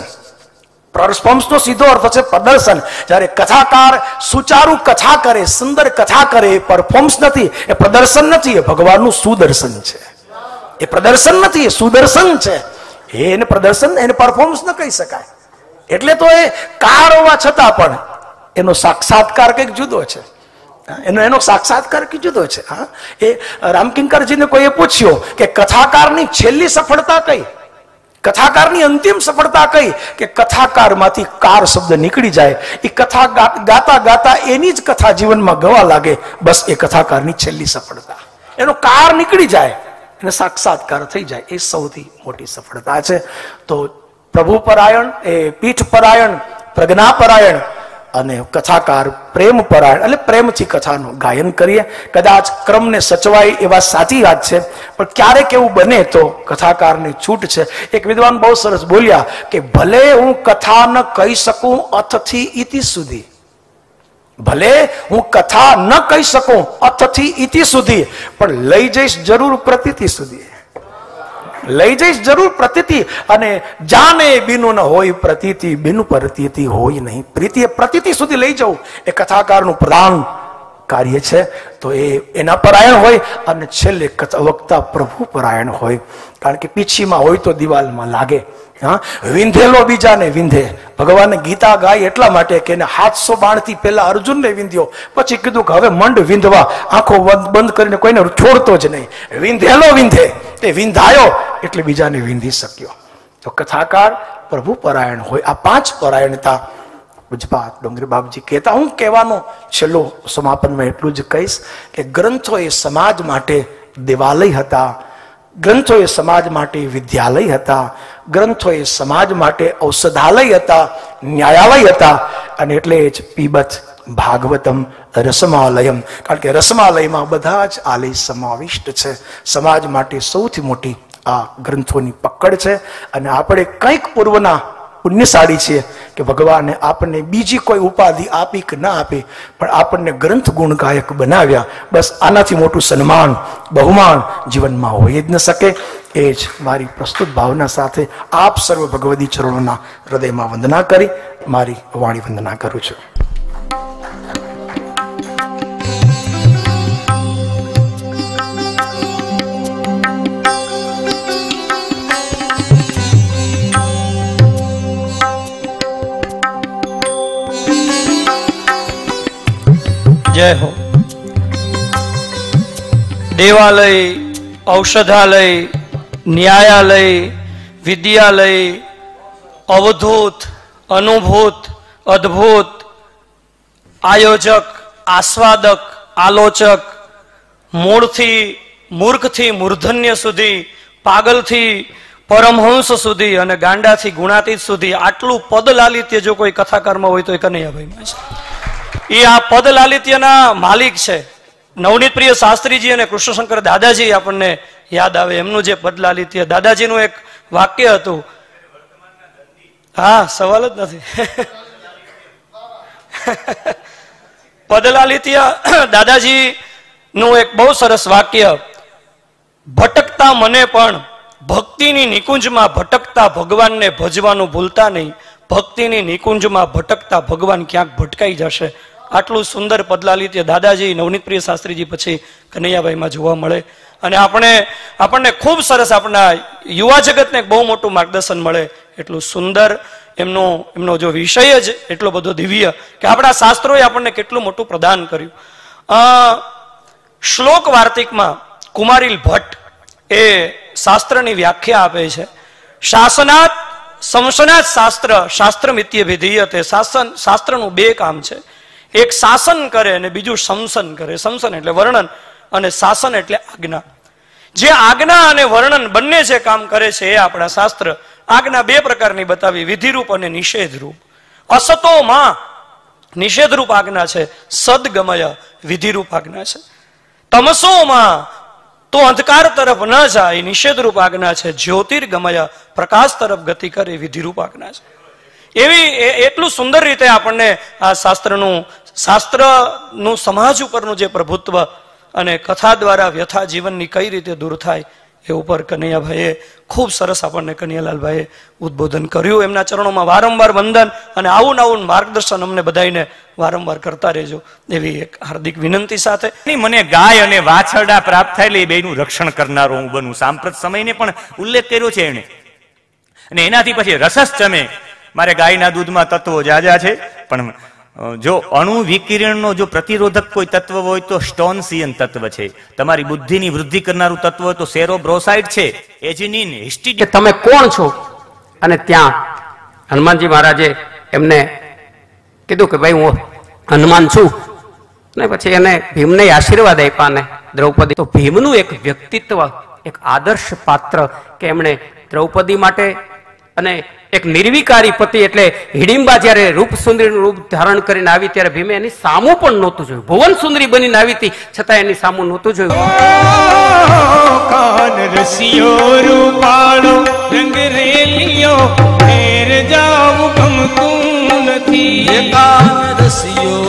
પરફોર્મન્સનો સીધો અર્થ છે પ્રદર્શન. જ્યારે કથાકાર સુચારુ કથા કરે, સુંદર કથા કરે, એ પરફોર્મન્સ નથી, એ પ્રદર્શન નથી, એ ભગવાનનું સુદર્શન છે. એ પ્રદર્શન નથી, એ સુદર્શન છે. એને પ્રદર્શન, એને પરફોર્મન્સ ન કહી શકાય. એટલે તો એ કાર હોવા છતાં પણ એનો સાક્ષાત્કાર કંઈક જુદો છે. એનો સાક્ષાત્કાર કંઈક જુદો છે. હા, એ રામકિંકરજીને કોઈએ પૂછ્યો કે કથાકારની છેલ્લી સફળતા કઈ, કથાકારની અંતિમ સફળતા કઈ? કે કથાકારમાંથી કાર શબ્દ નીકળી જાય, એ કથા ગાતા ગાતા એની જ કથા જીવનમાં ગવા લાગે, બસ એ કથાકારની છેલ્લી સફળતા. એનો કાર નીકળી જાય, એને સાક્ષાત્કાર થઈ જાય, એ સૌથી મોટી સફળતા છે. તો પ્રભુ પરાયણ, એ પીઠ પરાયણ, પ્રજ્ઞા પરાયણ અને કથાકાર પ્રેમ પરાયણ, એટલે પ્રેમથી કથાનું ગાયન કરીએ. કદાચ ક્રમને સચવાય એ વાત સાચી વાત છે, પણ ક્યારેક એવું બને તો કથાકારને છૂટ છે. એક વિદ્વાન બહુ સરસ બોલ્યા કે ભલે હું કથા ન કહી શકું અથથી ઇતિ સુધી, ભલે હું કથા ન કહી શકું અથથી ઇતિ સુધી, પણ લઈ જઈશ જરૂર પ્રતીતિ સુધી. લઈ જઈશ જરૂર પ્રતીતિ. અને જાને બીનું ન હોય પ્રતીતિ, બીનું પ્રતીતિ હોય નહીં પ્રીતિ. એ પ્રતીતિ સુધી લઈ જવું એ કથાકારનું પ્રધાન કાર્ય છે. તો એના પરાયણ હોય. અને છેલ્લે વક્તા પ્રભુ પરાયણ હોય, કારણ કે પીછીમાં હોય તો દિવાલમાં લાગે. હા, વિંધેલો બીજાને વિંધે. ભગવાને ગીતા ગાય એટલા માટે કે એને 700 બાણથી પહેલા અર્જુનને વિંધ્યો, પછી કીધું કે હવે મંડ વિંધવા, આંખો બંધ કરીને કોઈને છોડતો જ નહીં. વિંધેલો વિંધે, તે વિંધાયો એટલે બીજાને વિંધી શક્યો. તો કથાકાર પ્રભુ પરાયણ હોય. આ 5 પરાયણતા પૂજપાત ડોંગરી બાપજી કહેતા. હું કહેવાનો છેલ્લો સમાપનમાં એટલું જ કહીશ કે ગ્રંથો એ સમાજ માટે દેવાલય હતા, ગ્રંથો એ સમાજ માટે વિદ્યાલય હતા, ગ્રંથો એ સમાજ માટે ઔષધાલય હતા, ન્યાયાલય હતા. અને એટલે જ પીબત ભાગવતમ રસમાલયમ, કારણ કે રસમાલયમાં બધા જ આલય સમાવિષ્ટ છે. સમાજ માટે સૌથી મોટી આ ગ્રંથોની પકડ છે. અને આપણે કંઈક પૂર્વના પુણ્યશાળી છીએ કે ભગવાને આપણને બીજી કોઈ ઉપાધિ આપી કે ના આપી, પણ આપણને ગ્રંથ ગુણગાયક બનાવ્યા. બસ આનાથી મોટું સન્માન બહુમાન જીવનમાં હોઈ જ ન શકે. એ જ મારી પ્રસ્તુત ભાવના સાથે આપ સર્વ ભગવદી ચરણોના હૃદયમાં વંદના કરી મારી વાણી વંદના કરું છું. जय हो. देवालय, औषधालय, न्यायालय, विद्यालय, अवधूत, अनुभूत, अद्भुत, आयोजक, आस्वादक, आलोचक, मूळथी मूर्खथी मूर्धन्य सुधी, पागलथी परमहंस सुधी અને ગાંડાથી ગુણાતીત સુધી આટલું પદલાલિત્ય જો કોઈ કથાકારમાં હોય તો એ કનૈયાભાઈમાં છે. એ આ પદ લાલિત્યના માલિક છે. નવનીત પ્રિય શાસ્ત્રીજી અને કૃષ્ણશંકર દાદાજી આપણને યાદ આવે. એમનું જે પદ લાલિત્ય, દાદાજીનું એક વાક્ય હતું. હા, સવાલ જ નથી. પદ લાલિત્ય દાદાજી નું એક બહુ સરસ વાક્ય, ભટકતા મને પણ ભક્તિની નિકુંજમાં ભટકતા ભગવાનને ભજવાનું ભૂલતા નહીં. ભક્તિની નિકુંજમાં ભટકતા ભગવાન ક્યાંક ભટકાઈ જશે. આટલું સુંદર પદલાલિત્ય દાદાજી, નવનીત પ્રિય શાસ્ત્રીજી પછી કનૈયાભાઈમાં જોવા મળે. અને આપણને ખૂબ સરસ આપણા યુવા જગતને બહુ મોટું માર્ગદર્શન મળે. એટલું સુંદર એમનો જો વિષય જ એટલો બધો દિવ્ય કે આપણા શાસ્ત્રોએ આપણને કેટલું મોટું પ્રદાન કર્યું. શ્લોક વાર્તિકમાં કુમારીલ ભટ્ટ એ શાસ્ત્રની વ્યાખ્યા આપે છે. શાસનાત સંશનાત શાસ્ત્ર શાસ્ત્રમિત્ય વિધીયતે. શાસ્ત્રનું બે કામ છે. એક શાસન કરે અને બીજું શમસન કરે. શમસન એટલે વર્ણન અને શાસન એટલે આજ્ઞા. જે આજ્ઞા અને વર્ણન બંને જે કામ કરે છે એ આપણા શાસ્ત્ર. આજ્ઞા બે પ્રકારની બતાવી, વિધિરૂપ અને નિષેધરૂપ. અસતોમાં નિષેધરૂપ આજ્ઞા છે, સદગમય વિધિરૂપ આજ્ઞા છે. તમસોમાં તો અંધકાર તરફ ન જાય, નિષેધરૂપ આજ્ઞા છે. જ્યોતિર્ગમય પ્રકાશ તરફ ગતિ કરે, વિધિરૂપ આજ્ઞા છે. એવી એટલું સુંદર રીતે આપણને આ શાસ્ત્રનું સમાજ ઉપરનું જે પ્રભુત્વ અને કથા દ્વારા વ્યથા જીવનની કઈ રીતે દૂર થાય એ ઉપર કનૈયાભાઈએ ખૂબ સરસ આપણને કનૈયાલાલભાઈએ ઉદ્બોધન કર્યું. એમના ચરણોમાં વારંવાર વંદન અને આવું માર્ગદર્શન અમને બધાને વારંવાર કરતા રહેજો એવી એક હાર્દિક વિનંતી સાથે. મને ગાય અને વાછરડા પ્રાપ્ત થાય એ બેનું રક્ષણ કરનારો હું બનું. સાંપ્રત સમયને પણ ઉલ્લેખ કર્યો છે એને. અને એનાથી પછી રસસ ચમે. મારે ગાયના દૂધમાં તત્વો જાજા છે, પણ જો અણુ વિકિરણનો જો પ્રતિરોધક કોઈ તત્વ હોય તો સ્ટોનસિયન તત્વ છે. તમારી બુદ્ધિની વૃદ્ધિ કરનારું તત્વ હોય તો સેરોબ્રોસાઇડ છે, એજિનિન, હિસ્ટિડિન. તમે કોણ છો? અને ત્યાં હનુમાનજી મહારાજે એમને કીધું કે ભાઈ હું હનુમાન છું. ને પછી એને ભીમને આશીર્વાદ આપ્યા ને દ્રૌપદી. તો ભીમનું એક વ્યક્તિત્વ, એક આદર્શ પાત્ર કે એમણે દ્રૌપદી માટે અને એક નિર્વિકારી પતિ એટલે હિડિંબા જયારે રૂપ સુંદરીનું રૂપ ધારણ કરીને આવી ત્યારે ભીમે એની સામું પણ નહોતું જોયું. ભુવન સુંદરી બનીને આવી હતી છતાં એની સામું નહોતું જોયું. કાન રસિયો રૂપાળો રંગ રેલિયો ફેર જાવ ગમતું નથી. કાન રસિયો